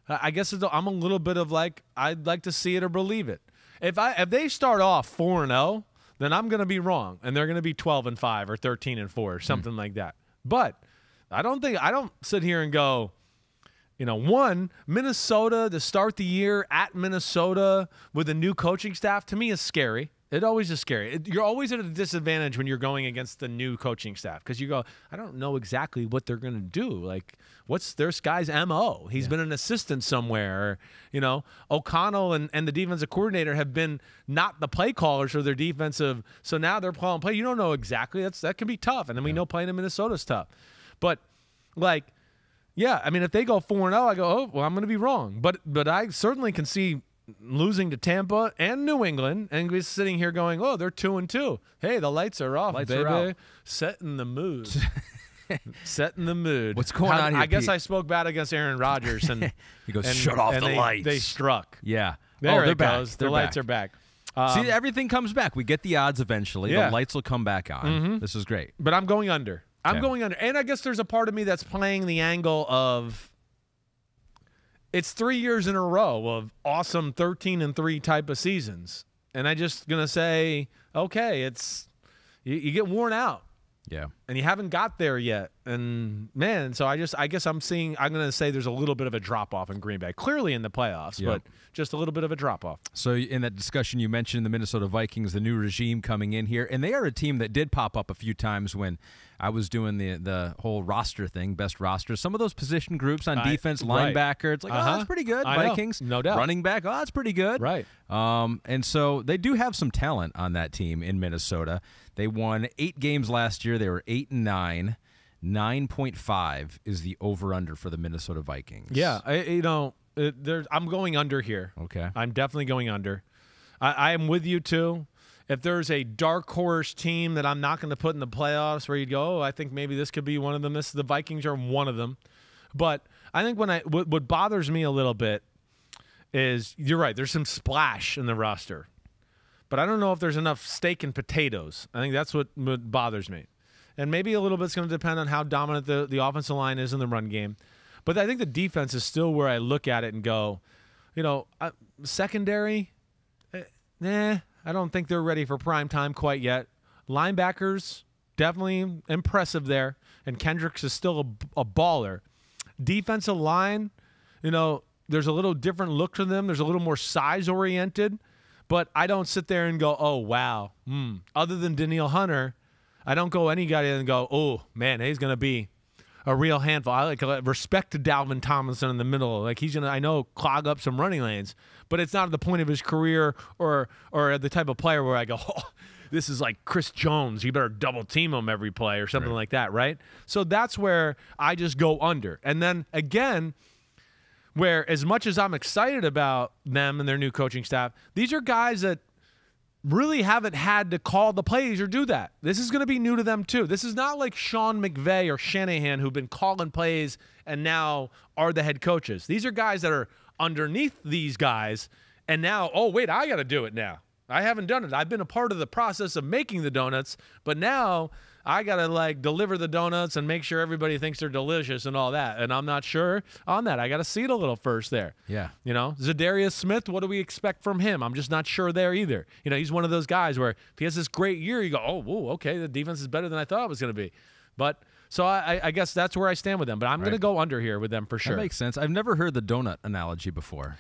I guess I'm a little bit of like, I'd like to see it or believe it. If they start off 4-0, then I'm going to be wrong, and they're going to be 12-5 or 13-4 or something like that. But I don't sit here and go, Minnesota to start the year at Minnesota with a new coaching staff to me is scary. It always is scary. You're always at a disadvantage when you're going against the new coaching staff because you go, I don't know exactly what they're going to do. Like, what's this guy's MO? He's been an assistant somewhere. Or, O'Connell and the defensive coordinator have been not the play callers for their defensive. So now they're calling play. You don't know exactly. That can be tough. And then we know playing in Minnesota is tough. But, if they go 4-0, I go, oh, well, I'm going to be wrong. But I certainly can see losing to Tampa and New England, and we're sitting here going, oh, they're 2-2. Hey, the lights are off, baby. Are out. Setting the mood. Setting the mood. What's going on here, I guess Pete? I spoke bad against Aaron Rodgers. And he goes, shut off the lights. They struck. Yeah. There they're it back. goes. The lights are back. See, everything comes back. We get the odds eventually. Yeah. The lights will come back on. Mm-hmm. This is great. But I'm going under. I'm going under. And I guess there's a part of me that's playing the angle of it's 3 years in a row of awesome 13-3 type of seasons. And I'm just going to say, okay, it's you get worn out. Yeah. And you haven't got there yet. And, man, so I guess I'm going to say there's a little bit of a drop-off in Green Bay. Clearly in the playoffs, but just a little bit of a drop-off. So in that discussion you mentioned the Minnesota Vikings, the new regime coming in here, and they are a team that did pop up a few times when I was doing the whole roster thing, best roster. Some of those position groups on defense, linebacker, it's like, oh, that's pretty good. Vikings, no doubt. Running back, oh, that's pretty good. Right. And so they do have some talent on that team in Minnesota. They won 8 games last year. They were 8-9. 9.5 is the over-under for the Minnesota Vikings. Yeah, I'm going under here. Okay. I'm definitely going under. I am with you, too. If there's a dark horse team that I'm not going to put in the playoffs where you go, oh, I think maybe this could be one of them. The Vikings are one of them. But I think what bothers me a little bit is, you're right, there's some splash in the roster. But I don't know if there's enough steak and potatoes. I think that's what bothers me. And maybe a little bit's going to depend on how dominant the offensive line is in the run game. But I think the defense is still where I look at it and go, secondary, I don't think they're ready for prime time quite yet. Linebackers, definitely impressive there. And Kendricks is still a baller. Defensive line, there's a little different look to them. There's a little more size-oriented. But I don't sit there and go, oh, wow. Other than Danielle Hunter, I don't go any guy and go, oh, man, he's going to be a real handful. I like respect to Dalvin Tomlinson in the middle. Like, he's going to, I know, clog up some running lanes. But it's not at the point of his career or the type of player where I go, oh, this is like Chris Jones. You better double team him every play or something like that, right? So that's where I just go under. And then, again, where as much as I'm excited about them and their new coaching staff, these are guys that really haven't had to call the plays or do that. This is going to be new to them too. This is not like Sean McVay or Shanahan who've been calling plays and now are the head coaches. These are guys that are underneath these guys and now, oh, wait, I got to do it now. I haven't done it. I've been a part of the process of making the donuts, but now I got to deliver the donuts and make sure everybody thinks they're delicious and all that. And I'm not sure on that. I got to see it a little first there. Yeah. Zadarius Smith, what do we expect from him? I'm just not sure there either. He's one of those guys where if he has this great year, you go, oh, whoa, okay, the defense is better than I thought it was going to be. But so I guess that's where I stand with them. But I'm going to go under here with them for sure. That makes sense. I've never heard the donut analogy before.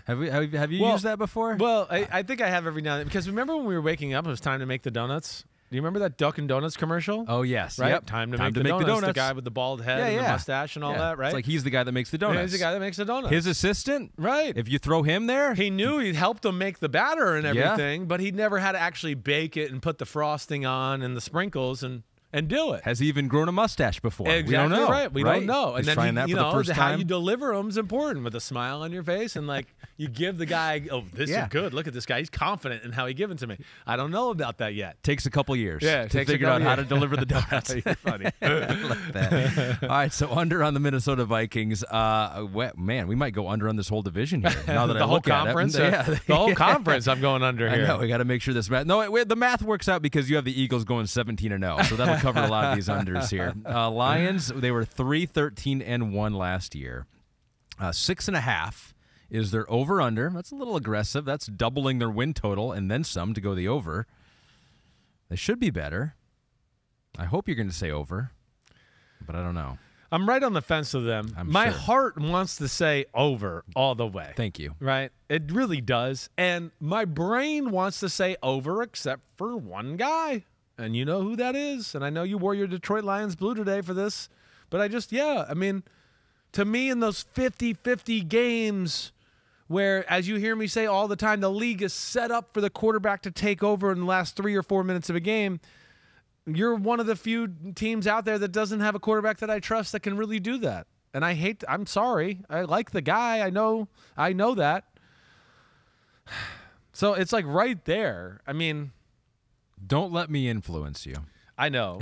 Have you used that before? Well, I think I have every now and then. Because remember when we were waking up, it was time to make the donuts? Do you remember that Dunkin' Donuts commercial? Oh, yes. Right? Yep. Time to make the donuts. The guy with the bald head and the mustache and all that, right? It's like he's the guy that makes the donuts. Yeah, he's the guy that makes the donuts. His assistant? Right. If you throw him there? He knew he'd helped him make the batter and everything, but he'd never had to actually bake it and put the frosting on and the sprinkles and do it. Has he even grown a mustache before? Exactly, we don't know. Right. We don't know. He's and then trying that for the first how time. you deliver them is important with a smile on your face and like you give the guy, oh, this is good. Look at this guy. He's confident in how he gives it to me. I don't know about that yet. Takes a couple years to figure out how to deliver the donuts. You're funny. I like that. All right, so under on the Minnesota Vikings. Man, we might go under on this whole division here. Now that the I whole look conference, at it. the whole conference, I'm going under here. I know, we got to make sure this math. No, the math works out because you have the Eagles going 17-0, so that'll cover a lot of these unders here. Lions, they were 3-13-1 last year. 6.5 is their over-under. That's a little aggressive. That's doubling their win total and then some to go the over. They should be better. I hope you're going to say over, but I don't know. I'm right on the fence with them. My heart wants to say over all the way. Thank you. Right? It really does. And my brain wants to say over except for one guy. And you know who that is. And I know you wore your Detroit Lions blue today for this. But I mean, to me in those 50-50 games where, as you hear me say all the time, the league is set up for the quarterback to take over in the last 3 or 4 minutes of a game, you're one of the few teams out there that doesn't have a quarterback that I trust that can really do that. And I'm sorry. I like the guy. I know that. So it's like right there. I mean, don't let me influence you. I know.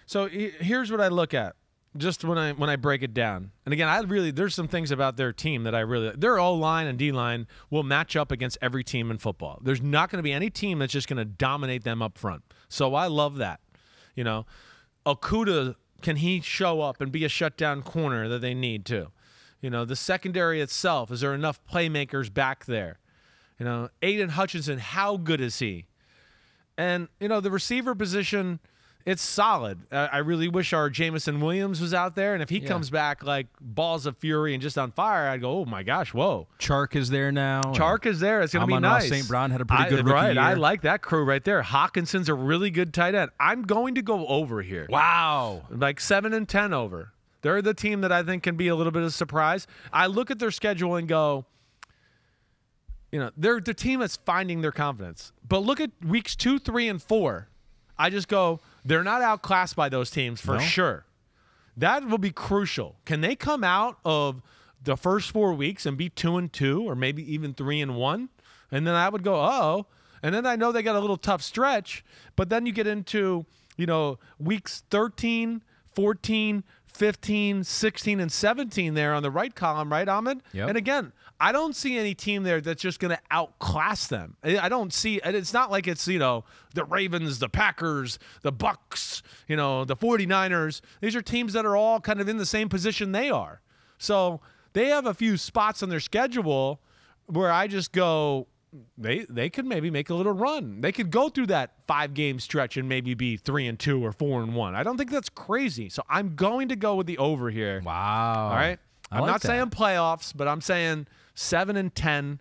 So here's what I look at just when I break it down. And again, there's some things about their team that their O-line and D-line will match up against every team in football. There's not going to be any team that's just going to dominate them up front. So I love that. You know, Okudah, can he show up and be a shutdown corner that they need to? You know, the secondary itself, is there enough playmakers back there? You know, Aiden Hutchinson, how good is he? And, you know, the receiver position, it's solid. I really wish our Jamison Williams was out there. And if he comes back like balls of fury and just on fire, I'd go, oh, my gosh, whoa. Chark is there now. Chark is there. It's going to be nice. St. Brown had a pretty good rookie year. I like that crew right there. Hawkinson's a really good tight end. I'm going to go over here. Wow. Like 7-10 over. They're the team that I think can be a little bit of a surprise. I look at their schedule and go, you know, they're the team that's finding their confidence. But look at weeks 2, 3, and 4. I just go, they're not outclassed by those teams for sure. That will be crucial. Can they come out of the first 4 weeks and be 2-2 or maybe even 3-1? And then I would go, uh-oh. And then I know they got a little tough stretch. But then you get into, you know, weeks 13, 14, 15, 16, and 17 there on the right column, right, Ahmed? Yep. And again, I don't see any team there that's just going to outclass them. I don't see – it's not like it's, you know, the Ravens, the Packers, the Bucks, you know, the 49ers. These are teams that are all kind of in the same position they are. So they have a few spots on their schedule where I just go – they could maybe make a little run. They could go through that 5-game stretch and maybe be 3-2 or 4-1. I don't think that's crazy. So I'm going to go with the over here. Wow. All right? I'm like not saying playoffs, but I'm saying 7-10.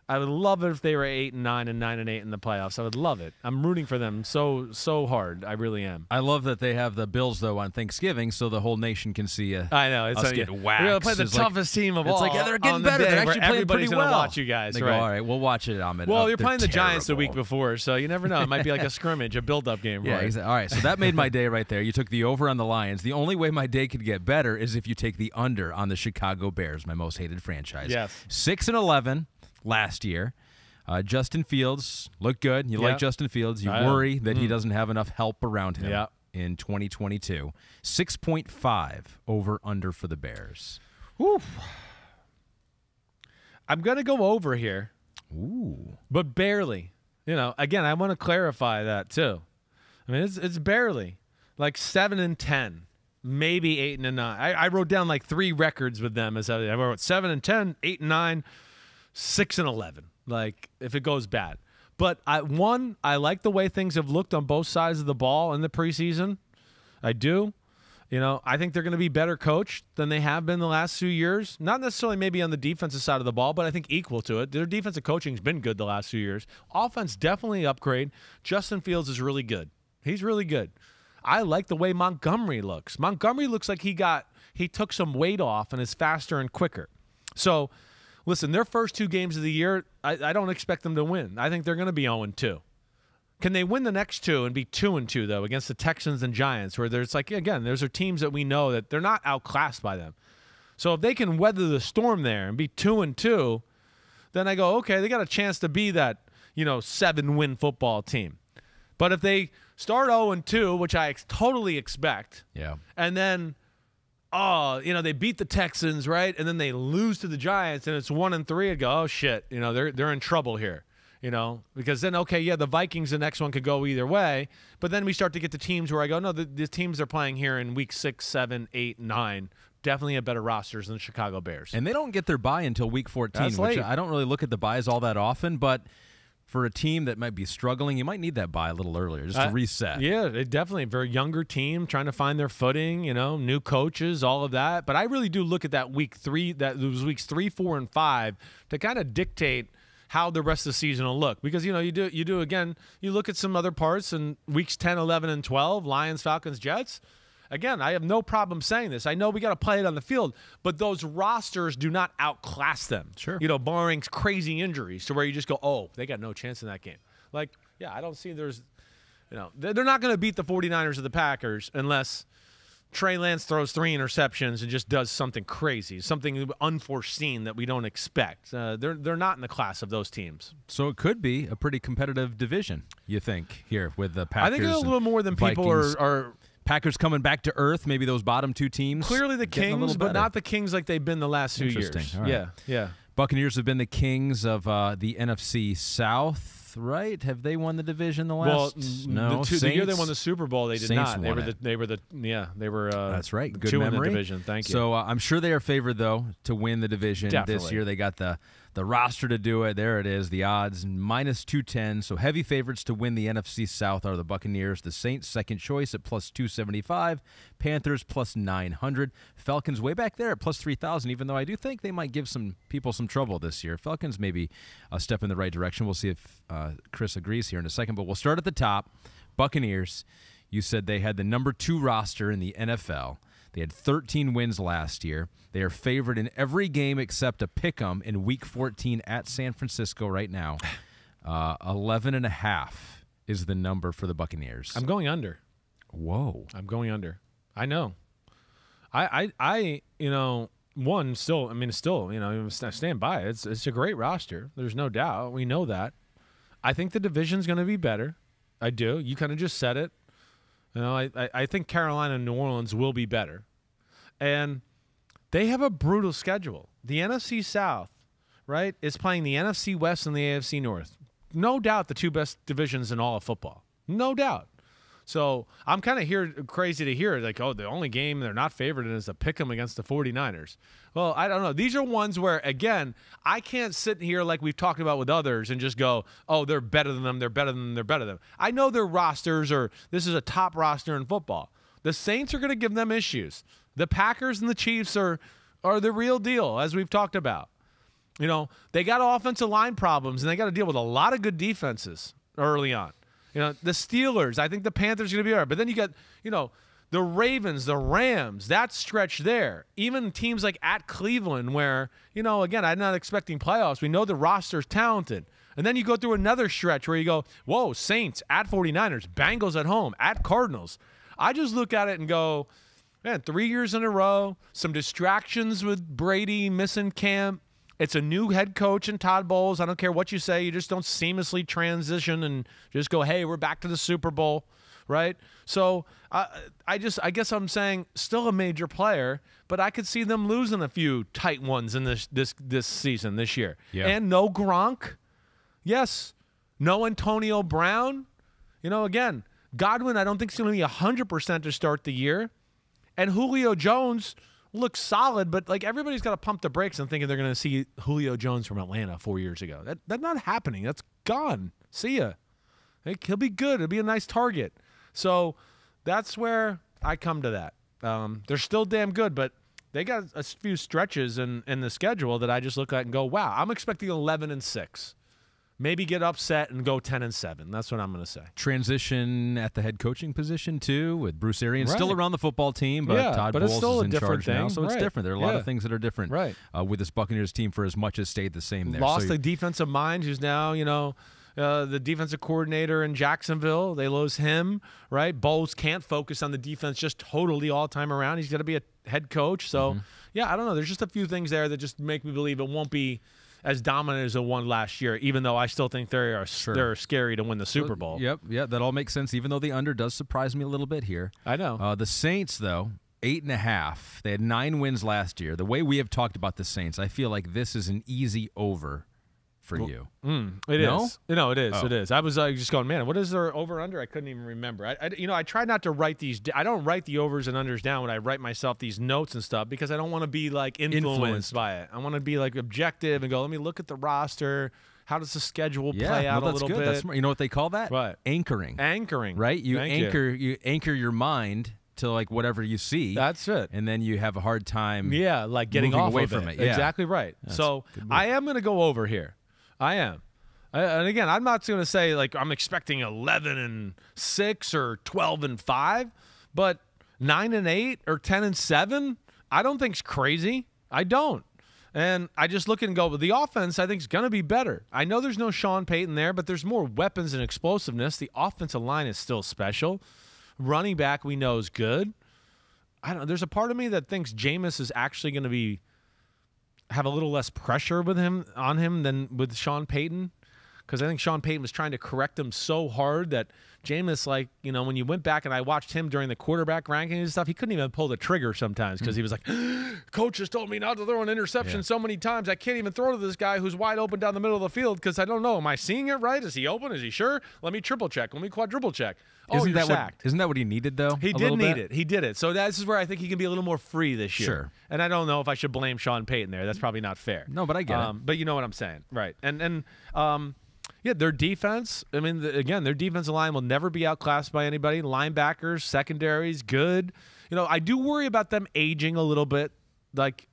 I would love it if they were 8-9 and 9-8 in the playoffs. I would love it. I'm rooting for them so hard. I really am. I love that they have the Bills though on Thanksgiving, so the whole nation can see us. I know it's get waxed. We're gonna play the toughest team of all. It's like they're getting better. They're actually playing pretty well. Everybody's gonna watch you guys. They right? Go, all right, we'll watch it, Ahmed. Well, you're playing the Giants the terrible. week before, so you never know. It might be like a scrimmage, a build-up game. Yeah, right? exactly. All right, so that made my day right there. You took the over on the Lions. The only way my day could get better is if you take the under on the Chicago Bears, my most hated franchise. Yes. 6-11 last year. Justin Fields looked good. You like Justin Fields. You worry that he doesn't have enough help around him in 2022. 6.5 over under for the Bears. Oof. I'm going to go over here. Ooh. But barely. You know, again, I want to clarify that too. I mean, it's barely. Like 7-10. Maybe 8-9. I wrote down like 3 records with them. As I wrote 7-10, 8-9, 6-11. Like, if it goes bad. But, I like the way things have looked on both sides of the ball in the preseason. I do. I think they're going to be better coached than they have been the last few years. Not necessarily maybe on the defensive side of the ball, but I think equal to it. Their defensive coaching's been good the last few years. Offense definitely upgrade. Justin Fields is really good. He's really good. I like the way Montgomery looks. Montgomery looks like he took some weight off and is faster and quicker. So, listen, their first 2 games of the year, I don't expect them to win. I think they're going to be 0-2. Can they win the next 2 and be 2-2, though, against the Texans and Giants, where there's those are teams that we know that they're not outclassed by them. So if they can weather the storm there and be 2-2, then I go, okay, they got a chance to be that, 7-win football team. But if they start 0-2, which I totally expect, and then, they beat the Texans, right, and then they lose to the Giants, and it's 1-3, I'd go, oh, shit, they're in trouble here. Because then, the Vikings, the next one could go either way. But then we start to get to teams where I go, no, the teams are playing here in week 6, 7, 8, 9 definitely have better rosters than the Chicago Bears. And they don't get their bye until week 14, That's which late. I don't really look at the byes all that often. But for a team that might be struggling, you might need that bye a little earlier just to reset. Yeah, they definitely a very younger team trying to find their footing, new coaches, all of that. But I really do look at that week 3, those weeks 3, 4, and 5 to kind of dictate how the rest of the season will look. Because, you do again, you look at some other parts in weeks 10, 11, and 12, Lions, Falcons, Jets. Again, I have no problem saying this. I know we got to play it on the field, but those rosters do not outclass them. Sure. Barring crazy injuries to where you just go, oh, they got no chance in that game. I don't see they're not going to beat the 49ers or the Packers unless Trey Lance throws 3 interceptions and just does something crazy, something unforeseen that we don't expect. They're not in the class of those teams. So it could be a pretty competitive division, you think, here with the Packers. I think it's a little more than people are. Packers coming back to earth, maybe those bottom 2 teams. Clearly the Kings, but not the Kings like they've been the last few years. All right. Yeah. Buccaneers have been the kings of the NFC South, right? Have they won the division the last? No. The year they won the Super Bowl, they did Saints not. They were That's right. Good 2 memory. in the division. Thank you. So I'm sure they are favored though to win the division this year. They got the roster to do it. There it is. The odds -210. So heavy favorites to win the NFC South are the Buccaneers. The Saints second choice at +275. Panthers +900. Falcons way back there at +3000. Even though I do think they might give some people some trouble this year. Falcons maybe a step in the right direction. We'll see if Chris agrees here in a second. But we'll start at the top. Buccaneers. You said they had the number 2 roster in the NFL. They had 13 wins last year. They are favored in every game except a pick'em in Week 14 at San Francisco right now. 11.5 is the number for the Buccaneers. I'm going under. Whoa. I'm going under. I know. I stand by it. It's a great roster. There's no doubt. We know that. I think the division's going to be better. I do. You kind of just said it. I think Carolina and New Orleans will be better. And they have a brutal schedule. The NFC South, right, is playing the NFC West and the AFC North. No doubt the 2 best divisions in all of football. No doubt. So I'm kind of crazy to hear, the only game they're not favored in is to pick them against the 49ers. Well, I don't know. These are ones where, again, I can't sit here like we've talked about with others and just go, oh, they're better than them, they're better than them, they're better than them. I know their rosters this is a top roster in football. The Saints are going to give them issues. The Packers and the Chiefs are the real deal, as we've talked about. They got offensive line problems, and they got to deal with a lot of good defenses early on. The Steelers, I think the Panthers are going to be all right. But then you got, the Ravens, the Rams, that stretch there. Even teams like at Cleveland where, again, I'm not expecting playoffs. We know the roster's talented. And then you go through another stretch where you go, whoa, Saints at 49ers, Bengals at home, at Cardinals. I just look at it and go, man, 3 years in a row, some distractions with Brady missing camp. It's a new head coach in Todd Bowles. I don't care what you say. You just don't seamlessly transition and just go, hey, we're back to the Super Bowl, right? So I guess I'm saying still a major player, but I could see them losing a few tight ones in this season, this year. Yeah. And no Gronk. Yes. No Antonio Brown. Again, Godwin, I don't think is going to be 100% to start the year. And Julio Jones looks solid, but everybody's got to pump the brakes and thinking they're going to see Julio Jones from Atlanta 4 years ago. That's not happening. That's gone. See ya. He'll be good. It'll be a nice target. So that's where I come to that. They're still damn good, but they got a few stretches in the schedule that I just look at and go, wow, I'm expecting 11-6. Maybe get upset and go 10-7. That's what I'm going to say. Transition at the head coaching position too, with Bruce Arians still around the football team, but Todd Bowles is in charge now, so it's different. There are a lot of things that are different with this Buccaneers team for as much as stayed the same there. Lost the defensive mind, who's now the defensive coordinator in Jacksonville. They lose him, right? Bowles can't focus on the defense just totally all time around. He's got to be a head coach. So yeah, I don't know. There's just a few things there that just make me believe it won't be as dominant as it won last year, even though I still think they're scary to win the Super Bowl. Yep, that all makes sense, even though the under does surprise me a little bit here. I know. The Saints, though, 8.5. They had 9 wins last year. The way we have talked about the Saints, I feel like this is an easy over for you. It is. No, it is. It is. I was just going, man, what is their over-under? I couldn't even remember. I try not to write these. I don't write the overs and unders down when I write myself these notes and stuff because I don't want to be like influenced by it. I want to be like objective and go, let me look at the roster. How does the schedule play out a little bit? That's smart. You know what they call that? What? Anchoring. Right? You anchor your mind to like whatever you see. That's it. And then you have a hard time like getting off away of from it. Yeah. Exactly right. So I am going to go over here. I am. And again, I'm not going to say like I'm expecting 11-6 or 12-5, but 9-8 or 10-7, I don't think's crazy. I don't. And I just look and go, well, the offense I think is going to be better. I know there's no Sean Payton there, but there's more weapons and explosiveness. The offensive line is still special. Running back we know is good. I don't know. There's a part of me that thinks Jameis is actually going to have a little less pressure on him than with Sean Payton, because I think Sean Payton was trying to correct him so hard that Jameis, like, when you went back and I watched him during the quarterback rankings and stuff, he couldn't even pull the trigger sometimes because he was like, coach just told me not to throw an interception so many times. I can't even throw to this guy who's wide open down the middle of the field because I don't know. Am I seeing it right? Is he open? Is he sure? Let me triple check. Let me quadruple check. You're sacked. Isn't that what he needed, though? He did need it. He did it. So this is where I think he can be a little more free this year. Sure. And I don't know if I should blame Sean Payton there. That's probably not fair. No, but I get it. But you know what I'm saying. Right. And their defense, I mean, again, their defensive line will never be outclassed by anybody. Linebackers, secondaries, good. I do worry about them aging a little bit. Like,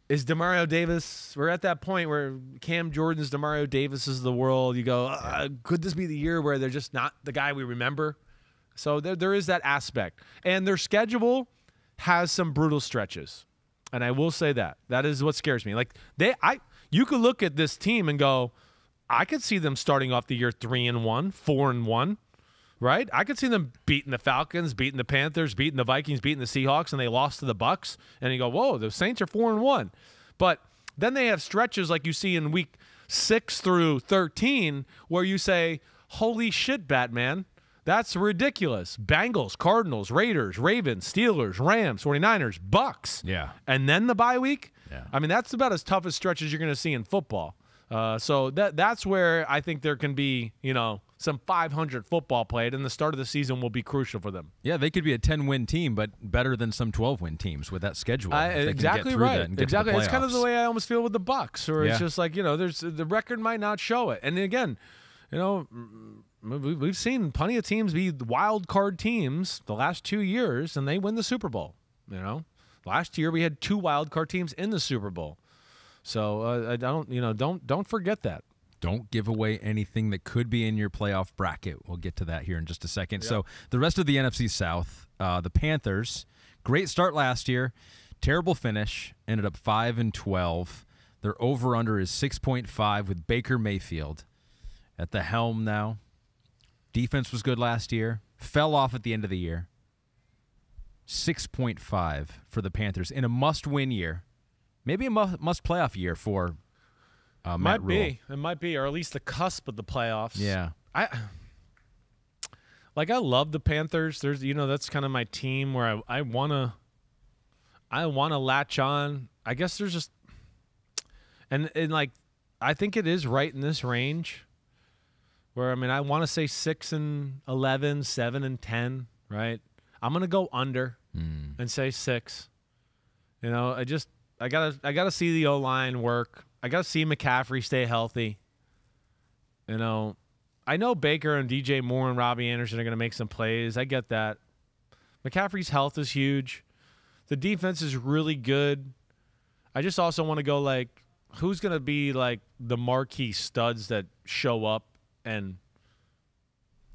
is Demario Davis, we're at that point where Cam Jordan's Demario Davis is the world. You go, could this be the year where they're just not the guy we remember? So there is that aspect. And their schedule has some brutal stretches. And I will say that. That is what scares me. Like, you could look at this team and go, I could see them starting off the year 3-1, 4-1, right? I could see them beating the Falcons, beating the Panthers, beating the Vikings, beating the Seahawks, and they lost to the Bucs. And you go, whoa, the Saints are 4-1. But then they have stretches like you see in week 6 through 13 where you say, holy shit, Batman, that's ridiculous. Bengals, Cardinals, Raiders, Ravens, Steelers, Rams, 49ers, Bucs. Yeah. And then the bye week? Yeah. I mean, that's about as tough a stretch as you're going to see in football. So that's where I think there can be, some 500 football played, and the start of the season will be crucial for them. Yeah, they could be a 10-win team, but better than some 12-win teams with that schedule. Exactly right. Exactly. It's kind of the way I almost feel with the Bucs, or it's just like, there's the record might not show it. And again, we've seen plenty of teams be wild card teams the last 2 years, and they win the Super Bowl. Last year we had 2 wild card teams in the Super Bowl. So don't forget that. Don't give away anything that could be in your playoff bracket. We'll get to that here in just a second. Yep. So the rest of the NFC South, the Panthers, great start last year, terrible finish, ended up 5-12. Their over/under is 6.5 with Baker Mayfield at the helm now. Defense was good last year, fell off at the end of the year. 6.5 for the Panthers in a must-win year. Maybe a must-playoff year for Matt Rule. It might be, or at least the cusp of the playoffs. Yeah. I love the Panthers. There's, that's kind of my team where I wanna latch on. I guess there's just, and like, I think it is right in this range where, I want to say 6-11, 7-10, right? I'm going to go under and say 6. I gotta see the O-line work. I gotta see McCaffrey stay healthy. I know Baker and DJ Moore and Robbie Anderson are gonna make some plays. I get that. McCaffrey's health is huge. The defense is really good. I just also want to go, like, who's going to be, like, the marquee studs that show up and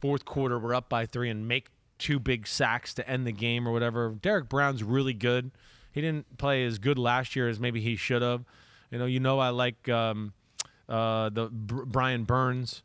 fourth quarter we're up by 3 and make 2 big sacks to end the game or whatever. Derek Brown's really good. He didn't play as good last year as maybe he should have. I like Brian Burns.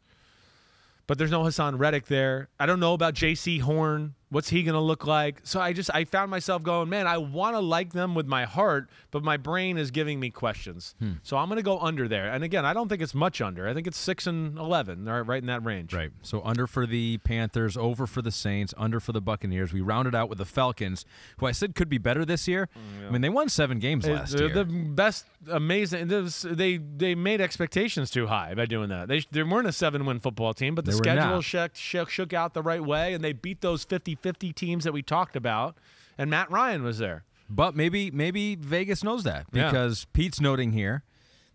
But there's no Hassan Reddick there. I don't know about J.C. Horn. What's he going to look like? So I found myself going, man, I want to like them with my heart, but my brain is giving me questions. So I'm going to go under there. And again, I don't think it's much under. I think it's 6-11, right in that range. Right. So under for the Panthers, over for the Saints, under for the Buccaneers. We rounded out with the Falcons, who I said could be better this year. Yeah. I mean, they won 7 games last year. They're the best, amazing. They made expectations too high by doing that. They weren't a 7-win football team, but the schedule shook out the right way, and they beat those 50 teams that we talked about, and Matt Ryan was there. But maybe Vegas knows that, because Pete's noting here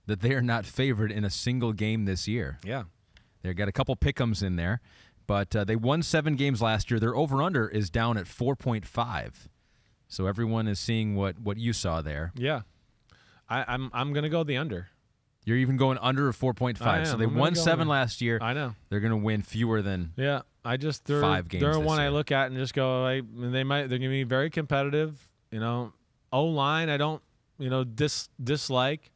that they are not favored in a single game this year. Yeah. They've got a couple pick'ems in there, but they won 7 games last year. Their over-under is down at 4.5. So everyone is seeing what you saw there. Yeah. I'm going to go the under. You're even going under 4.5. So they won 7 last year. I know. They're going to win fewer than 5 games. They're one year. I look at and just go, they're going to be very competitive. O-line I don't dislike.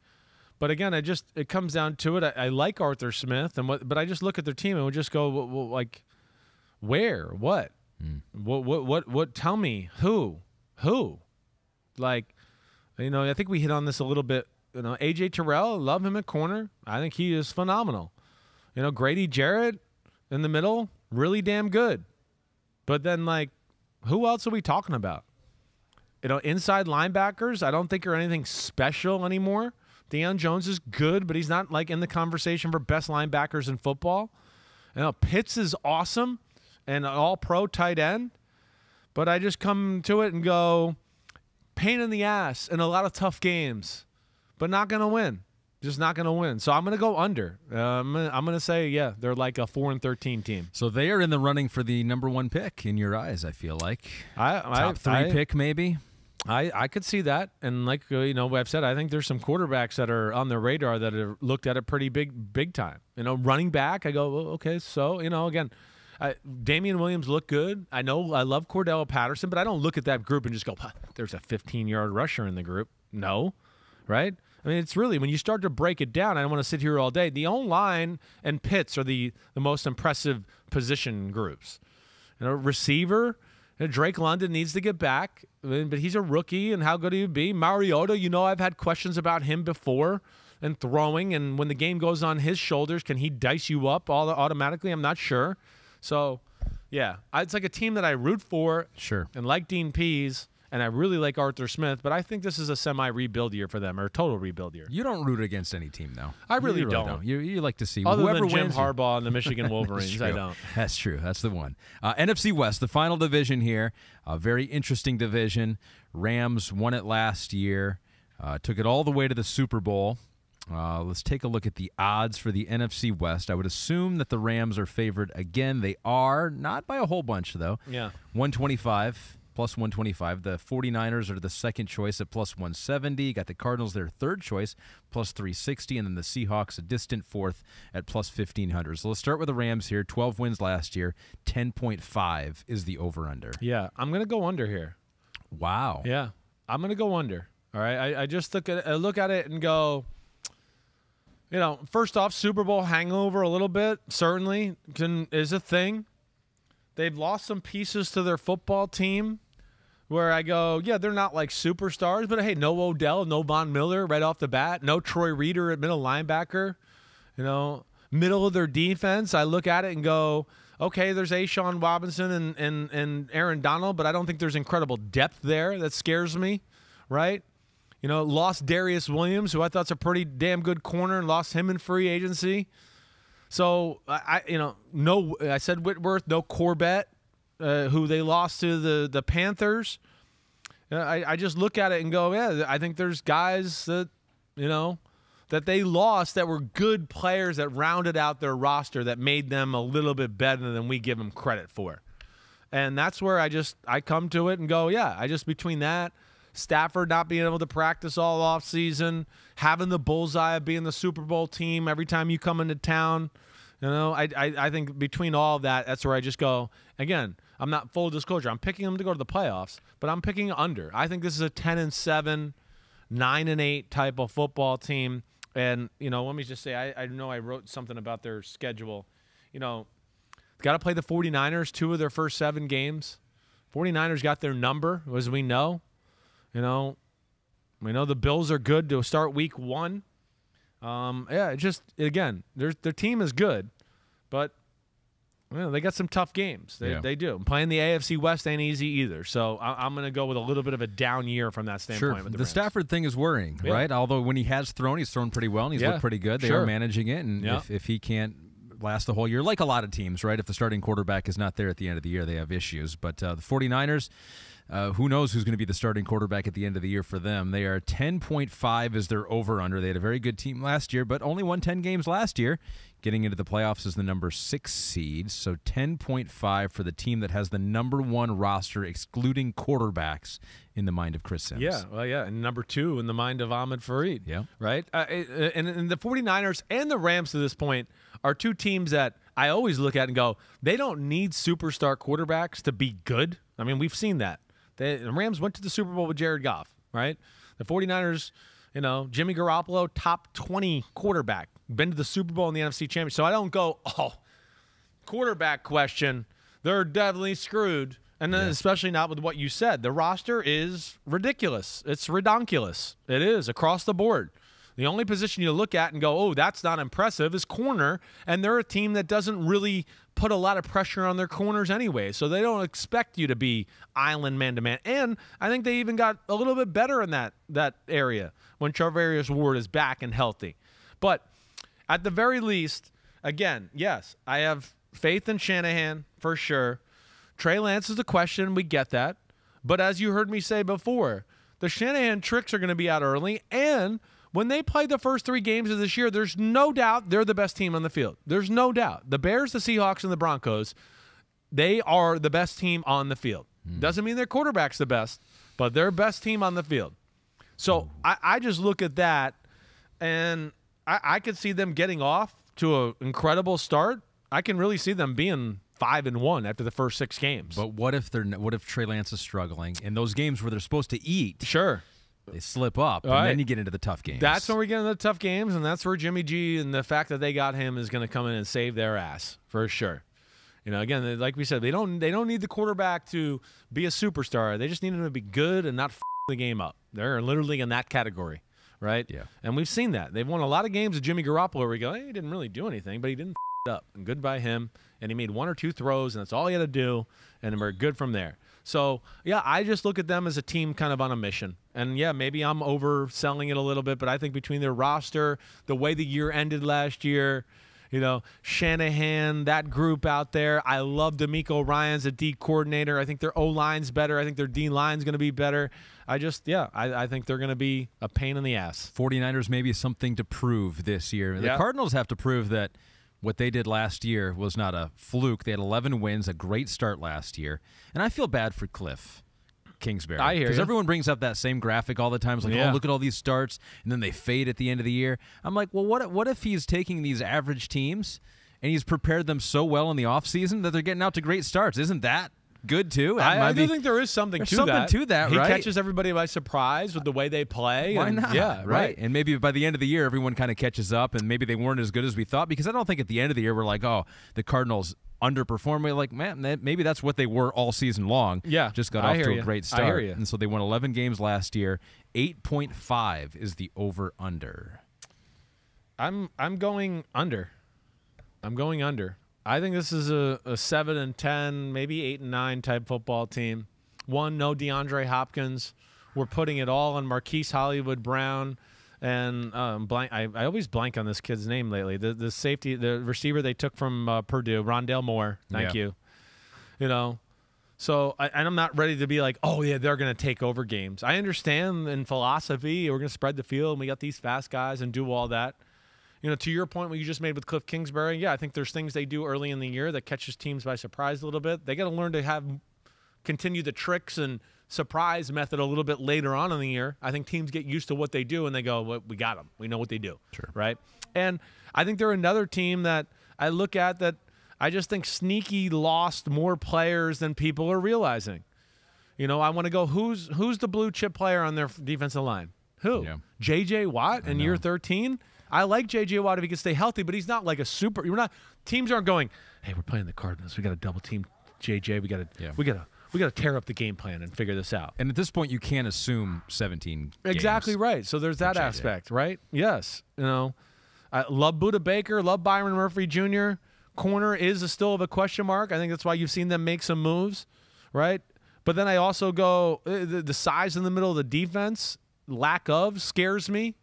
But again, it comes down to it. I like Arthur Smith, but I just look at their team and would just go, well, like, where, what, what? Tell me who, like, I think we hit on this a little bit. AJ Terrell, love him at corner. I think he is phenomenal. Grady Jarrett in the middle, really damn good. But then, like, who else are we talking about? Inside linebackers, I don't think are anything special anymore. Deion Jones is good, but he's not, like, in the conversation for best linebackers in football. Pitts is awesome and an all-pro tight end. But I just come to it and go, pain in the ass in a lot of tough games. But not going to win. Just not going to win. So I'm going to go under. I'm going to say, they're like a 4-13 team. So they are in the running for the number 1 pick in your eyes, I feel like. Top 3 pick maybe? I could see that. And like I've said, I think there's some quarterbacks that are on the radar that have looked at it pretty big time. Running back, I go, well, okay, so, again, Damian Williams looked good. I know I love Cordell Patterson, but I don't look at that group and just go, there's a 15-yard rusher in the group. No, right? I mean, it's really, when you start to break it down, I don't want to sit here all day. The O-line and Pitts are the most impressive position groups. Receiver, Drake London needs to get back, but he's a rookie, and how good he would be. Mariota, I've had questions about him before and throwing, and when the game goes on his shoulders, can he dice you up automatically? I'm not sure. So, it's like a team that I root for. Sure. And like Dean Pease. And I really like Arthur Smith, but I think this is a semi-rebuild year for them, or a total rebuild year. You don't root against any team, though. I really don't. You like to see Other whoever than Jim wins. Harbaugh and the Michigan Wolverines, I don't. That's true. That's the one. NFC West, the final division here. A very interesting division. Rams won it last year. Took it all the way to the Super Bowl. Let's take a look at the odds for the NFC West. I would assume that the Rams are favored again. They are, not by a whole bunch, though. Yeah. 125. Plus 125. The 49ers are the second choice at plus 170. Got the Cardinals their third choice, plus 360. And then the Seahawks a distant fourth at plus 1,500. So let's start with the Rams here. 12 wins last year. 10.5 is the over-under. Yeah, I'm going to go under here. Wow. Yeah, I'm going to go under. All right, I just look at it and go, first off, Super Bowl hangover a little bit, certainly is a thing. They've lost some pieces to their football team where I go, they're not like superstars, but hey, no Odell, no Von Miller right off the bat, no Troy Reader at middle linebacker, middle of their defense. I look at it and go, okay, there's Ashawn Robinson and Aaron Donald, but I don't think there's incredible depth there. That scares me, right? Lost Darius Williams, who I thought's a pretty damn good corner, and lost him in free agency. So I said Whitworth, no Corbett, who they lost to the Panthers. I just look at it and go, I think there's guys that that they lost that were good players that rounded out their roster that made them a little bit better than we give them credit for. And that's where I come to it and go, yeah, between that, Stafford not being able to practice all off season, having the bullseye of being the Super Bowl team every time you come into town, I think between all of that, that's where I just go, again, I'm not full disclosure. I'm picking them to go to the playoffs, but I'm picking under. I think this is a 10-7, 9-8 type of football team. And, let me just say, I know I wrote something about their schedule. Got to play the 49ers 2 of their first 7 games. 49ers got their number, as we know. We know the Bills are good to start week 1. Again, their team is good, but they got some tough games. They do. Playing the AFC West ain't easy either. So I'm going to go with a little bit of a down year from that standpoint. Sure. With the Stafford thing is worrying, right? Although when he has thrown, he's thrown pretty well, and he's looked pretty good. They are managing it, and if he can't last the whole year, like a lot of teams, right? If the starting quarterback is not there at the end of the year, they have issues. But the 49ers, who knows who's going to be the starting quarterback at the end of the year for them. They are 10.5 as their over-under. They had a very good team last year, but only won 10 games last year. Getting into the playoffs as the number 6 seed, so 10.5 for the team that has the number 1 roster, excluding quarterbacks, in the mind of Chris Simms. Yeah, and number 2 in the mind of Ahmed Fareed. Yeah. Right? And the 49ers and the Rams to this point are 2 teams that I always look at and go, they don't need superstar quarterbacks to be good. I mean, we've seen that. The Rams went to the Super Bowl with Jared Goff, right? The 49ers, Jimmy Garoppolo, top 20 quarterback, been to the Super Bowl and the NFC Championship. So I don't go, quarterback question, they're definitely screwed. And then especially not with what you said. The roster is ridiculous. It's redonkulous. It is across the board. The only position you look at and go, oh, that's not impressive, is corner. And they're a team that doesn't really put a lot of pressure on their corners anyway. So they don't expect you to be island man-to-man. And I think they even got a little bit better in that area when Charvarius Ward is back and healthy. But at the very least, again, yes, I have faith in Shanahan for sure. Trey Lance is the question. We get that. But as you heard me say before, the Shanahan tricks are going to be out early. And when they play the first 3 games of this year, there's no doubt they're the best team on the field. There's no doubt. The Bears, the Seahawks, and the Broncos, they are the best team on the field. Doesn't mean their quarterback's the best, but they're best team on the field. So I just look at that, and I could see them getting off to an incredible start. I can really see them being 5-1 after the first 6 games. But what if Trey Lance is struggling in those games where they're supposed to eat? Sure. They slip up, and then you get into the tough games. That's when we get into the tough games, and that's where Jimmy G and the fact that they got him is going to come in and save their ass for sure. Again, like we said, they don't need the quarterback to be a superstar. They just need him to be good and not the game up. They're literally in that category, right? Yeah. And we've seen that. They've won a lot of games with Jimmy Garoppolo where we go, hey, he didn't really do anything, but he didn't up. And good by him. And he made 1 or 2 throws, and that's all he had to do, and we're good from there. So, yeah, I just look at them as a team kind of on a mission. And, yeah, maybe I'm overselling it a little bit, but I think between their roster, the way the year ended last year, Shanahan, that group out there. I love DeMeco Ryans, a D coordinator. I think their O-line's better. I think their D-line's going to be better. I think they're going to be a pain in the ass. 49ers maybe something to prove this year. The Cardinals have to prove that what they did last year was not a fluke. They had 11 wins, a great start last year. And I feel bad for Cliff Kingsbury. I hear you. Because everyone brings up that same graphic all the time. It's like, oh, look at all these starts, and then they fade at the end of the year. I'm like, well, what if he's taking these average teams and he's prepared them so well in the offseason that they're getting out to great starts? Isn't that good too? I do think there is something to that. Right? He catches everybody by surprise with the way they play. Why not? Yeah, right. And maybe by the end of the year, everyone kind of catches up, and maybe they weren't as good as we thought. Because I don't think at the end of the year we're like, oh, the Cardinals underperformed. We're like, man, maybe that's what they were all season long. Yeah, just got off to a great start. I hear you. And so they won 11 games last year. 8.5 is the over/under. I'm going under. I think this is a 7-10, maybe 8-9 type football team. No DeAndre Hopkins. We're putting it all on Marquise Hollywood Brown, and I always blank on this kid's name lately. The safety, the receiver they took from Purdue, Rondale Moore. Thank you. So I'm not ready to be like, oh yeah, they're going to take over games. I understand in philosophy we're going to spread the field and we got these fast guys and do all that. to your point, what you just made with Cliff Kingsbury, yeah, I think there's things they do early in the year that catches teams by surprise a little bit. They got to learn to continue the tricks and surprise method a little bit later on in the year. I think teams get used to what they do and they go, well, we got them. We know what they do. Sure. Right? And I think they're another team that I look at that I just think sneaky lost more players than people are realizing. I want to go, who's the blue chip player on their defensive line? Who? Yeah. J.J. Watt in year 13? I like J.J. Watt if he can stay healthy, but he's not like a super. Teams aren't going, hey, we're playing the Cardinals. We got to double team J.J. We got to tear up the game plan and figure this out. And at this point, you can't assume 17 Exactly games right. So there's that aspect, right? Yes. I love Budda Baker, love Byron Murphy Jr. Corner is still of a question mark. I think that's why you've seen them make some moves, right? But then I also go, the size in the middle of the defense, lack of, scares me.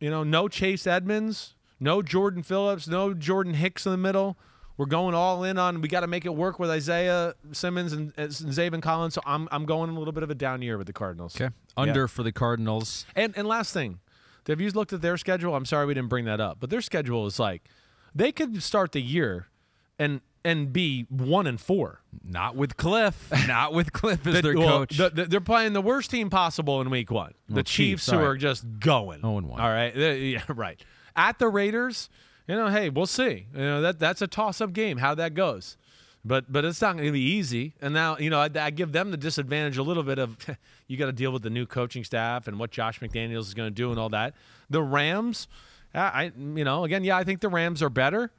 No Chase Edmonds, no Jordan Phillips, no Jordan Hicks in the middle. We're going all in on, we got to make it work with Isaiah Simmons and Zaven Collins. So I'm going a little bit of a down year with the Cardinals. Okay. Under for the Cardinals. And last thing, have you looked at their schedule? I'm sorry we didn't bring that up, but their schedule is like, they could start the year and be 1-4. Not with Cliff. Not with Cliff as their coach. They're playing the worst team possible in week 1. The Chiefs who are just going. 0-1. All right. Yeah, right. At the Raiders, hey, we'll see. That's a toss-up game, how that goes. But it's not going to be easy. And now, I give them the disadvantage a little bit of you got to deal with the new coaching staff and what Josh McDaniels is going to do and all that. The Rams, I think the Rams are better.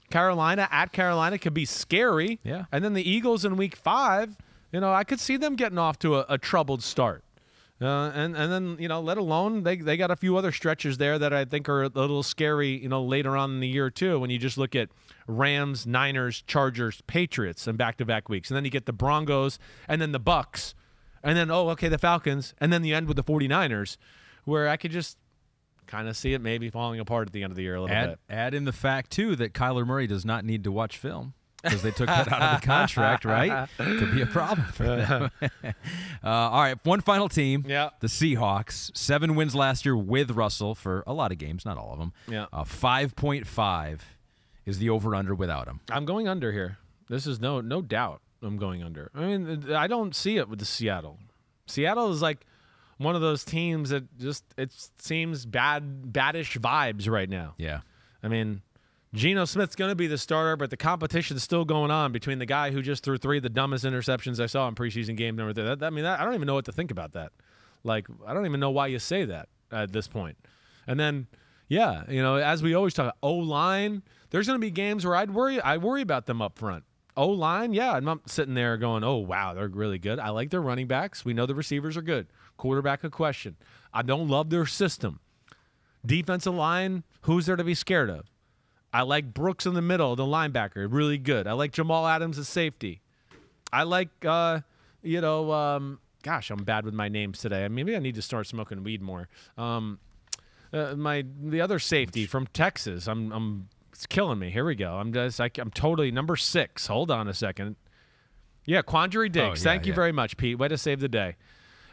Carolina could be scary. Yeah. And then the Eagles in week 5, I could see them getting off to a troubled start. And then, let alone they got a few other stretches there that I think are a little scary, later on in the year too, when you just look at Rams, Niners, Chargers, Patriots in back-to-back weeks. And then you get the Broncos and then the Bucks. And then, the Falcons. And then you end with the 49ers, where I could just kind of see it maybe falling apart at the end of the year a little bit. Add in the fact, too, that Kyler Murray does not need to watch film because they took that out of the contract, right? Could be a problem for them. All right, one final team, the Seahawks. 7 wins last year with Russell for a lot of games, not all of them. 5.5 is the over-under without him. I'm going under here. This is no doubt I'm going under. I mean, I don't see it with the Seattle. Seattle is like one of those teams that it seems baddish vibes right now. Yeah. I mean, Geno Smith's going to be the starter, but the competition's still going on between the guy who just threw 3 of the dumbest interceptions I saw in preseason game number 3. I don't even know what to think about that. Like, I don't even know why you say that at this point. And then, as we always talk, O-line, there's going to be games where I worry about them up front. O-line, I'm not sitting there going, oh, wow, they're really good. I like their running backs. We know the receivers are good. Quarterback, a question. I don't love their system. Defensive line, who's there to be scared of? I like Brooks in the middle, the linebacker, really good. I like Jamal Adams as safety. I like, gosh, I'm bad with my names today. Maybe I need to start smoking weed more. The other safety from Texas, it's killing me. Here we go. I'm totally number 6. Hold on a second. Yeah, Quandre Diggs. Thank you very much, Pete. Way to save the day.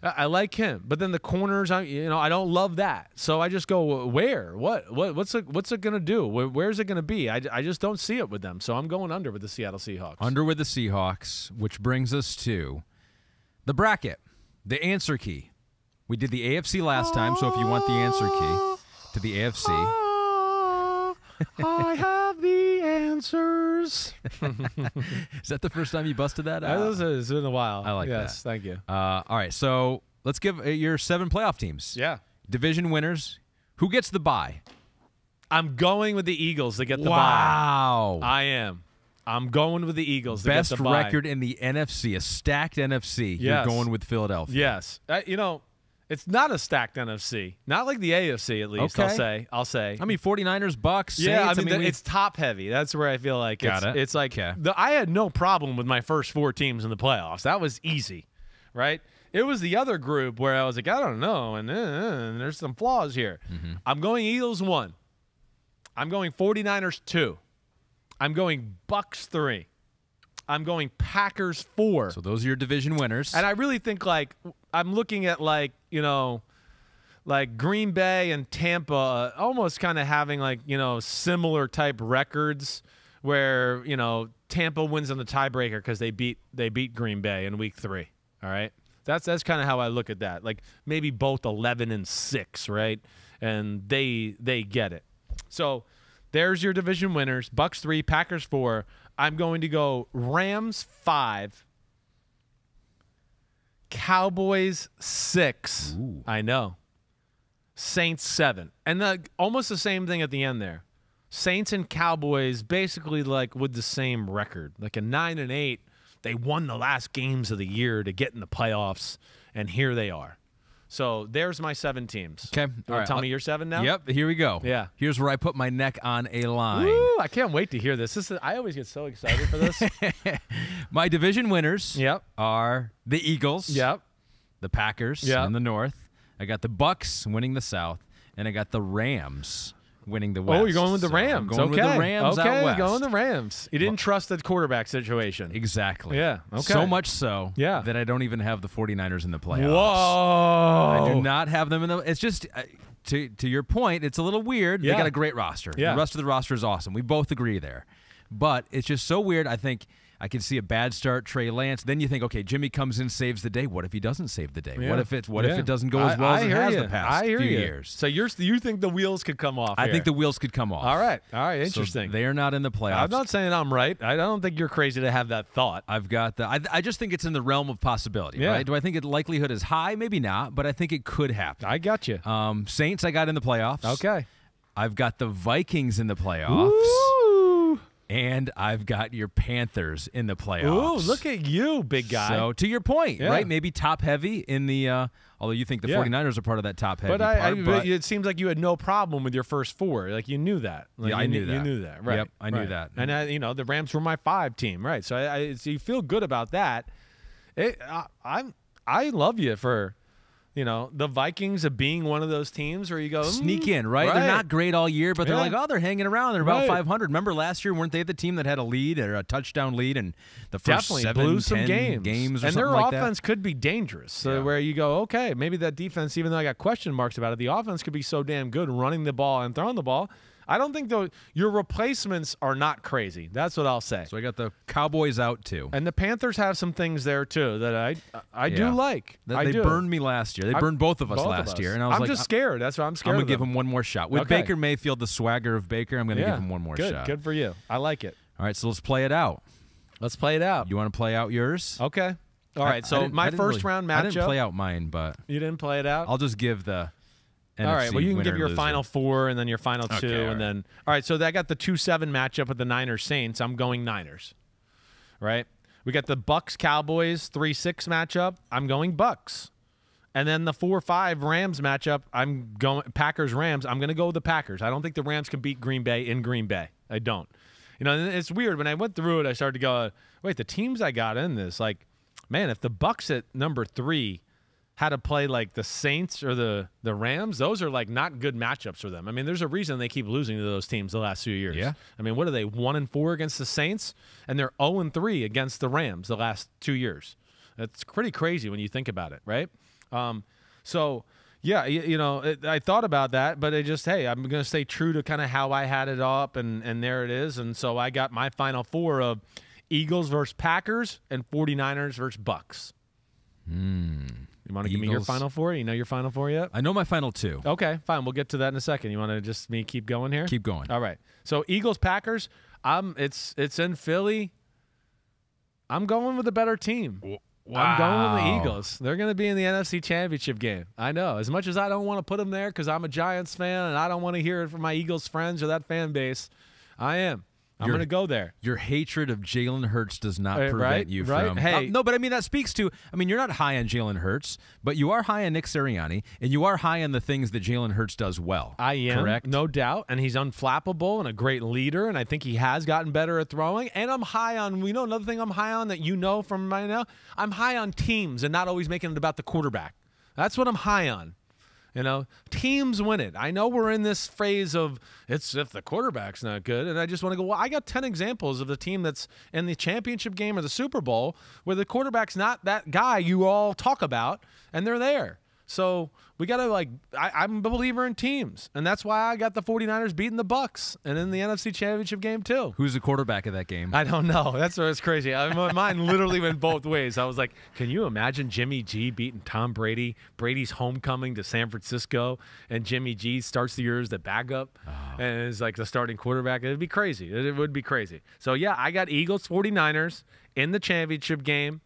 I like him, but then the corners, I don't love that. So I just go, where? What's it gonna do? Where's it gonna be? I just don't see it with them. So I'm going under with the Seattle Seahawks. Under with the Seahawks, which brings us to the bracket, the answer key. We did the AFC last time, so if you want the answer key to the AFC. I have the answers. Is that the first time you busted that out? It's been a while. I like that. Yes, thank you. All right, so let's give your 7 playoff teams. Yeah. Division winners. Who gets the bye? I'm going with the Eagles to get the bye. Wow. I am. I'm going with the Eagles to Best get the bye. Best record in the NFC, a stacked NFC. Yes. You're going with Philadelphia. Yes. It's not a stacked NFC. Not like the AFC, at least, okay. I'll say. I mean, 49ers, Bucks, yeah, Saints. It's top-heavy. That's where I feel like it's like I had no problem with my first 4 teams in the playoffs. That was easy, right? It was the other group where I was like, I don't know, and there's some flaws here. Mm-hmm. I'm going Eagles 1. I'm going 49ers 2. I'm going Bucks 3. I'm going Packers 4. So those are your division winners. And I really think, I'm looking at, like Green Bay and Tampa almost kind of having like, similar type records where, Tampa wins on the tiebreaker because they beat Green Bay in week 3. All right. That's kind of how I look at that. Like maybe both 11-6, right? And they get it. So there's your division winners. Bucks 3, Packers 4. I'm going to go Rams 5, Cowboys 6. Ooh. I know. Saints 7. And almost the same thing at the end there. Saints and Cowboys basically like with the same record. Like a 9-8. They won the last games of the year to get in the playoffs, and here they are. So there's my 7 teams. Okay. All right. Tell me your 7 now? Yep. Here we go. Yeah. Here's where I put my neck on a line. Woo, I can't wait to hear this. I always get so excited for this. My division winners Yep. are the Eagles, Yep. the Packers Yep. in the North. I got the Bucks winning the South, and I got the Rams winning the West. Oh, you're going with the So Rams. I'm going with the Rams okay, out west. going the Rams. You didn't trust the quarterback situation. Exactly. Yeah, okay. So much so Yeah. that I don't even have the 49ers in the playoffs. Whoa. I do not have them in the – it's just to your point, it's a little weird. Yeah. They got a great roster. Yeah. The rest of the roster is awesome. We both agree there. But it's just so weird. I think I can see a bad start, Trey Lance. Then you think, okay, Jimmy comes in, saves the day. What if he doesn't save the day? Yeah. What if it doesn't go as well as it has the past few years? So you think the wheels could come off I here. think the wheels could come off. All right. Interesting. So they are not in the playoffs. I'm not saying I'm right. I don't think you're crazy to have that thought. I've got I just think it's in the realm of possibility, Yeah. right? Do I think the likelihood is high? Maybe not, but I think it could happen. I got you. Saints I got in the playoffs. Okay. I've got the Vikings in the playoffs. Ooh. And I've got your Panthers in the playoffs. Ooh, look at you, big guy. So to your point, Yeah. right? Maybe top heavy in the although you think the 49ers are part of that top heavy but part. it seems like you had no problem with your first 4. Like you knew that. Like, Yeah, I knew that. You knew that, right? Yep, I knew that. And the Rams were my 5 team, right? So so you feel good about that. I love you for the Vikings of being one of those teams where you go Sneak in, right? They're not great all year, but they're Yeah. like, oh, they're hanging around. They're about Right. 500. Remember last year, weren't they the team that had a lead or a touchdown lead and the first Definitely 7, blew some 10 games, or and something their like offense could be dangerous. So Yeah. where you go, okay, maybe that defense, even though I got question marks about it, the offense could be so damn good running the ball and throwing the ball. I don't think your replacements are not crazy. That's what I'll say. that. So I got the Cowboys out too. And the Panthers have some things there too that I do Yeah. like. They burned me last year. They burned both of us last year, and I was I'm like, just scared. That's why I'm scared. I'm gonna of give them. him one more shot with Okay. Baker Mayfield, the swagger of Baker. I'm gonna give him one more good. shot. Good for you. I like it. All right, so let's play it out. Let's play it out. You want to play out yours? Okay. All right. So my first round matchup. I didn't play out mine, but You didn't play it out. I'll just give the NFC All right. Well, you can give winner, your loser. final 4 and then your final 2, Okay, all and right. then all right. So I got the 2-7 matchup with the Niners Saints. I'm going Niners. Right. We got the Bucks Cowboys 3-6 matchup. I'm going Bucks. And then the 4-5 Rams matchup. I'm going Packers Rams. I'm going to go with the Packers. I don't think the Rams can beat Green Bay in Green Bay. I don't. And it's weird when I went through it. I started to go, wait, the teams I got in this, like, man, if the Bucks at number 3 had to play like the Saints or the Rams, those are like not good matchups for them. I mean, there's a reason they keep losing to those teams the last few years. Yeah. I mean, what are they, 1-4 against the Saints? And they're 0-3 against the Rams the last 2 years. That's pretty crazy when you think about it, right? So, yeah, I thought about that, but I'm going to stay true to kind of how I had it up, and there it is. And so I got my final 4 of Eagles versus Packers and 49ers versus Bucks. You want to give me your Eagles. final 4? You know your final 4 yet? I know my final 2. Okay, fine. We'll get to that in a second. You want to just me keep going here? Keep going. All right. So Eagles Packers. It's in Philly. I'm going with a better team. I'm going with the Eagles. They're going to be in the NFC Championship game. I know. As much as I don't want to put them there because I'm a Giants fan and I don't want to hear it from my Eagles friends or that fan base, I am. I'm going to go there. Your hatred of Jalen Hurts does not prevent right, you right. from. Hey. No, but I mean that speaks to. I mean, you're not high on Jalen Hurts, but you are high on Nick Sirianni, and you are high on the things that Jalen Hurts does well. I am, correct? no doubt, and he's unflappable and a great leader, and I think he has gotten better at throwing. And I'm high on. Another thing I'm high on that you know from right now. I'm high on teams and not always making it about the quarterback. That's what I'm high on. Teams win it. I know we're in this phase of it's if the quarterback's not good, and I just want to go, well, I got 10 examples of the team that's in the championship game or the Super Bowl where the quarterback's not that guy you all talk about, and they're there. So we got to, I'm a believer in teams, and that's why I got the 49ers beating the Bucs and in the NFC Championship game too. Who's the quarterback of that game? I don't know. That's what's crazy. Mine literally went both ways. I was like, can you imagine Jimmy G beating Tom Brady? Brady's homecoming to San Francisco, and Jimmy G starts the year as the backup and is like the starting quarterback. It'd be crazy. It would be crazy. So, yeah, I got Eagles 49ers in the championship game,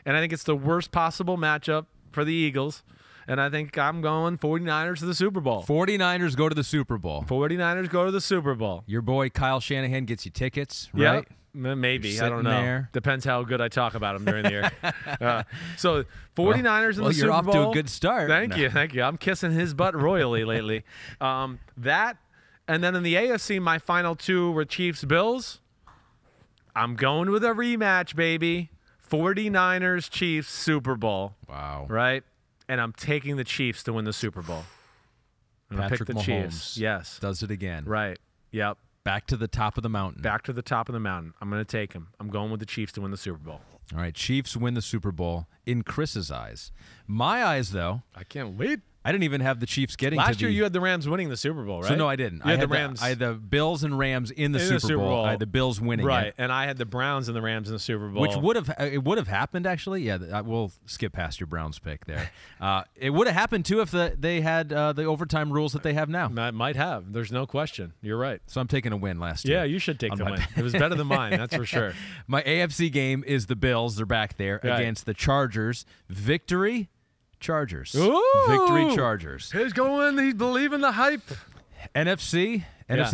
and I think it's the worst possible matchup for the Eagles. And I think I'm going 49ers to the Super Bowl. 49ers go to the Super Bowl. 49ers go to the Super Bowl. Your boy Kyle Shanahan gets you tickets, right? Yeah, maybe. I don't know. There. Depends how good I talk about him during the year. So 49ers in the Super Bowl. You're off to a good start. Thank you. I'm kissing his butt royally lately. That, and then in the AFC, my final two were Chiefs-Bills. I'm going with a rematch, baby. 49ers-Chiefs Super Bowl. Wow. Right? And I'm taking the Chiefs to win the Super Bowl. Patrick pick the Mahomes Chiefs. Yes. does it again. Right. Yep. Back to the top of the mountain. Back to the top of the mountain. I'm going to take him. I'm going with the Chiefs to win the Super Bowl. All right, Chiefs win the Super Bowl in Chris's eyes. My eyes, though, I can't wait. I didn't even have the Chiefs getting Last to year you had the Rams winning the Super Bowl, right? So, no, I didn't. You had I the Rams. I had the Bills and Rams in the Super Bowl. I had the Bills winning right, it. and I had the Browns and the Rams in the Super Bowl. Which would have happened, actually. Yeah, we'll skip past your Browns pick there. It would have happened, too, if they had the overtime rules that they have now. Might have. There's no question. You're right. So I'm taking a win last year. Yeah, you should take the win. It was better than mine, that's for sure. My AFC game is the Bills. They're back there against the Chargers. Victory, Chargers. Ooh! Victory, Chargers. He's believing the hype. NFC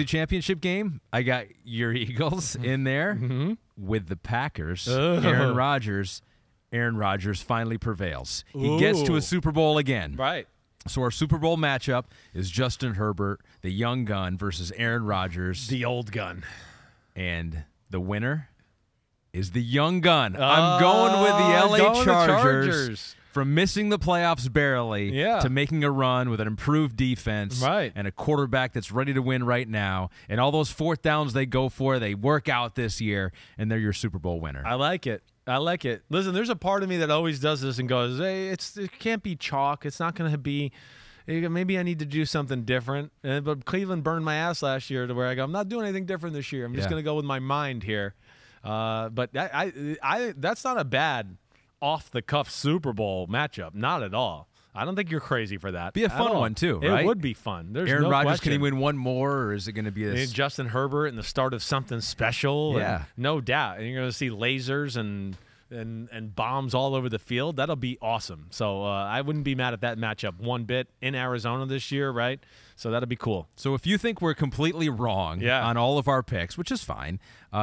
Championship game. I got your Eagles in there with the Packers. Aaron Rodgers finally prevails. He gets to a Super Bowl again. Right. So our Super Bowl matchup is Justin Herbert, the young gun, versus Aaron Rodgers, the old gun. And the winner is the young gun. I'm going with the LA Chargers. From missing the playoffs barely to making a run with an improved defense and a quarterback that's ready to win right now. And all those fourth downs they go for, they work out this year, and they're your Super Bowl winner. I like it. Listen, there's a part of me that always does this and goes, hey, it can't be chalk. It's not going to be – maybe I need to do something different. But Cleveland burned my ass last year to where I go, I'm not doing anything different this year. I'm just going to go with my mind here. But that's not a bad – off-the-cuff Super Bowl matchup. Not at all. I don't think you're crazy for that. Be a fun one, too, right? It would be fun. There's Aaron no Rodgers, question. can he win one more, or is it going to be this? Justin Herbert and the start of something special. Yeah. No doubt. And you're going to see lasers and bombs all over the field. That'll be awesome. So I wouldn't be mad at that matchup one bit in Arizona this year, right? So that'll be cool. So if you think we're completely wrong on all of our picks, which is fine,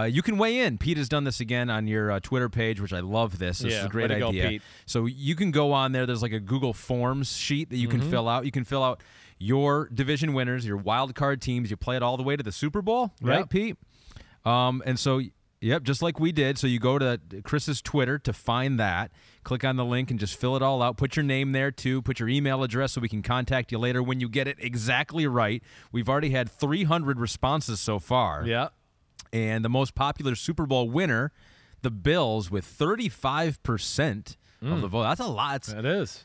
you can weigh in. Pete has done this again on your Twitter page, which I love this. This is a great idea. Go, Pete. So you can go on there. There's like a Google Forms sheet that you can fill out. You can fill out your division winners, your wild card teams. You play it all the way to the Super Bowl, right, Pete? And so... Yep, just like we did. So you go to Chris's Twitter to find that. Click on the link and just fill it all out. Put your name there, too. Put your email address so we can contact you later when you get it exactly right. We've already had 300 responses so far. Yeah. And the most popular Super Bowl winner, the Bills, with 35% of the vote. That's a lot. That is.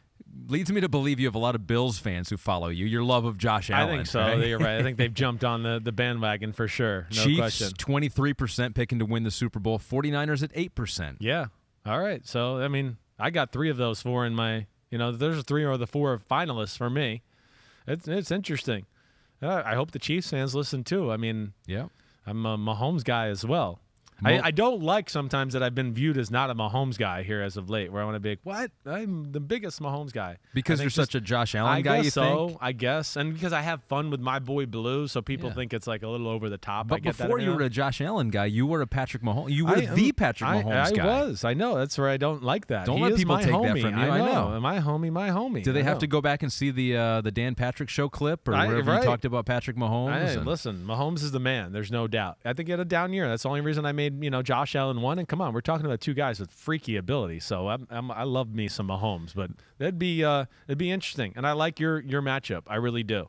Leads me to believe you have a lot of Bills fans who follow you. Your love of Josh Allen. I think so. Right? You're right. I think they've jumped on the bandwagon for sure. No Chiefs, question. 23% picking to win the Super Bowl. 49ers at 8%. Yeah. All right. So, I mean, I got 3 of those 4 in my, there's 3 or the 4 finalists for me. It's interesting. I hope the Chiefs fans listen too. I mean, I'm a Mahomes guy as well. I don't like sometimes that I've been viewed as not a Mahomes guy here as of late, where I want to be like, what? I'm the biggest Mahomes guy. Because you're such a Josh Allen guy, you think? I guess. And because I have fun with my boy Blue, so people think it's like a little over the top. But before you were a Josh Allen guy, you were a Patrick Mahomes. You were the Patrick Mahomes guy. I was. I know. That's where I don't like that. Don't let people take that from you. I know. My homie. Do they have to go back and see the Dan Patrick Show clip or wherever you talked about Patrick Mahomes? Listen, Mahomes is the man. There's no doubt. I think he had a down year. That's the only reason I made Josh Allen one. And come on, we're talking about 2 guys with freaky ability. So I love me some Mahomes, but it'd be interesting. And I like your matchup. I really do.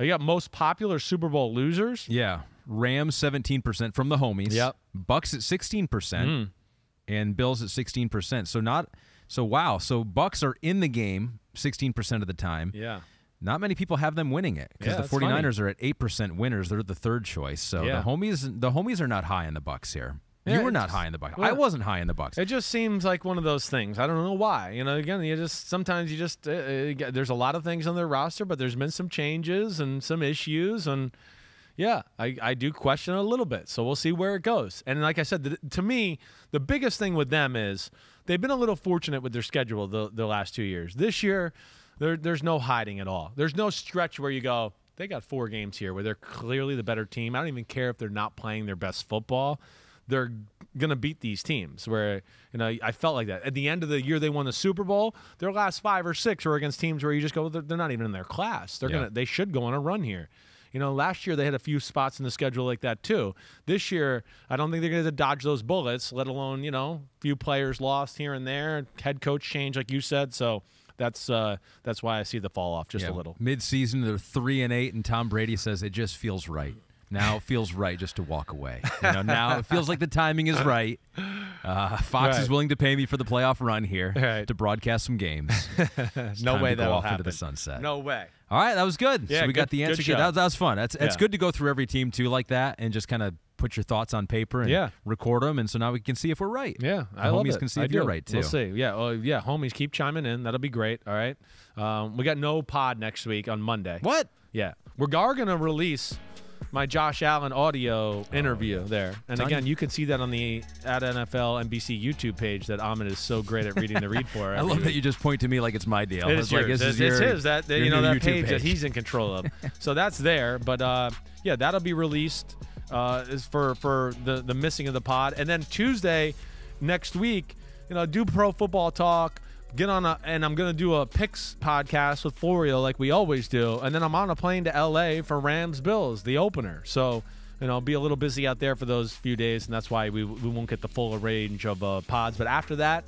You got most popular Super Bowl losers. Yeah, Rams 17% from the homies. Yep. Bucks at 16%, and Bills at 16%. So Bucks are in the game 16% of the time. Yeah. Not many people have them winning it because the 49ers are at 8% winners. They're the third choice. So the homies are not high in the Bucs here. Yeah, you were not high in the Bucs. Well, I wasn't high in the Bucs. It just seems like one of those things. I don't know why. Again, sometimes there's a lot of things on their roster, but there's been some changes and some issues, and I do question it a little bit. So we'll see where it goes. And like I said, to me, the biggest thing with them is they've been a little fortunate with their schedule the last 2 years. This year, there's no hiding at all. There's no stretch where you go, they got 4 games here where they're clearly the better team. I don't even care if they're not playing their best football. They're going to beat these teams where, I felt like that. At the end of the year they won the Super Bowl, their last 5 or 6 were against teams where you just go, they're not even in their class. They should go on a run here. Last year they had a few spots in the schedule like that too. This year, I don't think they're going to dodge those bullets, let alone, a few players lost here and there, head coach change like you said. So that's why I see the fall off just a little. Mid-season, they're 3-8, and Tom Brady says it just feels right. Now it feels right just to walk away. Now it feels like the timing is right. Fox is willing to pay me for the playoff run here to broadcast some games. No way that'll off happen. Into the sunset. No way. All right, that was good. Yeah, so we got the answer. That was fun. It's good to go through every team too like that and just kind of put your thoughts on paper and record them, and so now we can see if we're right. Yeah, I love it. Homies can see if you're right too. We'll see. Yeah, homies, keep chiming in. That'll be great. All right. We got no pod next week on Monday. What? Yeah, we're going to release my Josh Allen audio interview there. And again, you can see that on the @NFL NBC YouTube page that Ahmed is so great at reading the read for. I love that you just point to me like it's my deal. It is yours. Like, it's his. That page that he's in control of. So that's there. But that'll be released is for the missing of the pod. And then Tuesday next week, do Pro Football Talk. And I'm going to do a picks podcast with Florio like we always do. And then I'm on a plane to L.A. for Rams-Bills, the opener. So, I'll be a little busy out there for those few days, and that's why we won't get the full range of pods. But after that,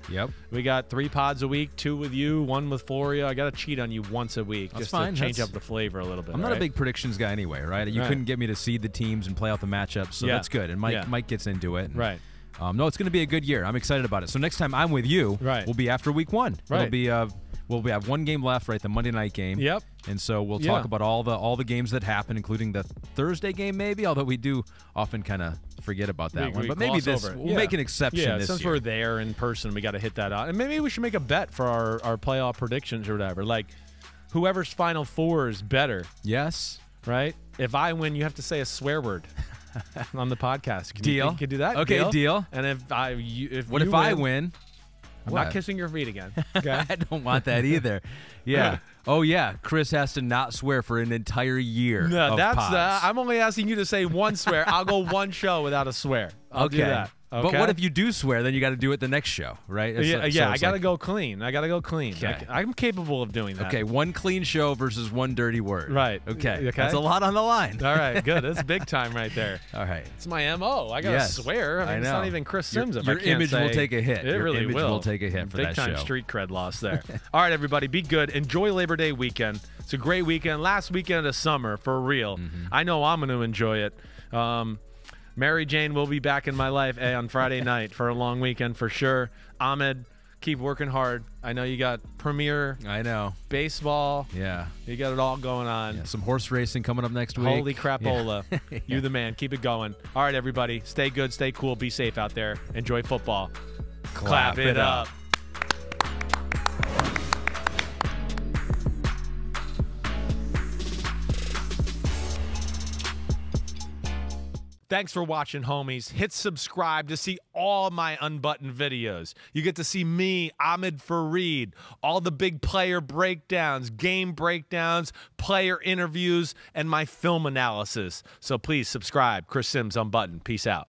we got 3 pods a week, 2 with you, 1 with Florio. I got to cheat on you once a week just to change up the flavor a little bit. I'm not a big predictions guy anyway, right? You couldn't get me to seed the teams and play out the matchups, so that's good. And Mike gets into it. Right. No, it's going to be a good year. I'm excited about it. So next time I'm with you, we'll be after week 1. Right. We'll have 1 game left, right? The Monday night game. Yep. And so we'll talk about all the games that happen, including the Thursday game, maybe. Although we do often kind of forget about that one, but maybe we'll make an exception this since year. We're there in person, we got to hit that out, and maybe we should make a bet for our playoff predictions or whatever. Like whoever's Final Four is better. Yes. Right. If I win, you have to say a swear word. On the podcast. Deal. You can do that. Okay, deal. And if I win? I'm not kissing your feet again. Okay? I don't want that either. Yeah. Oh yeah. Chris has to not swear for an entire year. No, that's pods. I'm only asking you to say 1 swear. I'll go 1 show without a swear. I'll do that. Okay? But what if you do swear? Then you got to do it the next show, right? I got to go clean. Okay. I'm capable of doing that. Okay, 1 clean show versus 1 dirty word. Right. Okay. That's a lot on the line. All right, good. That's big time right there. All right. It's my MO. I got to swear. I mean, it's not even Chris Simms. Your image will take a hit. It really will take a hit for that show. Big time street cred loss there. All right, everybody, be good. Enjoy Labor Day weekend. It's a great weekend. Last weekend of the summer, for real. Mm-hmm. I know I'm going to enjoy it. Mary Jane will be back in my life on Friday night for a long weekend for sure. Ahmed, keep working hard. I know you got Premier. I know. Baseball. Yeah. You got it all going on. Yeah, some horse racing coming up next week. Holy crapola. Yeah. You the man. Keep it going. All right, everybody. Stay good. Stay cool. Be safe out there. Enjoy football. Clap it up. Thanks for watching, homies. Hit subscribe to see all my Unbuttoned videos. You get to see me, Ahmed Fareed, all the big player breakdowns, game breakdowns, player interviews, and my film analysis. So please subscribe. Chris Simms, Unbuttoned. Peace out.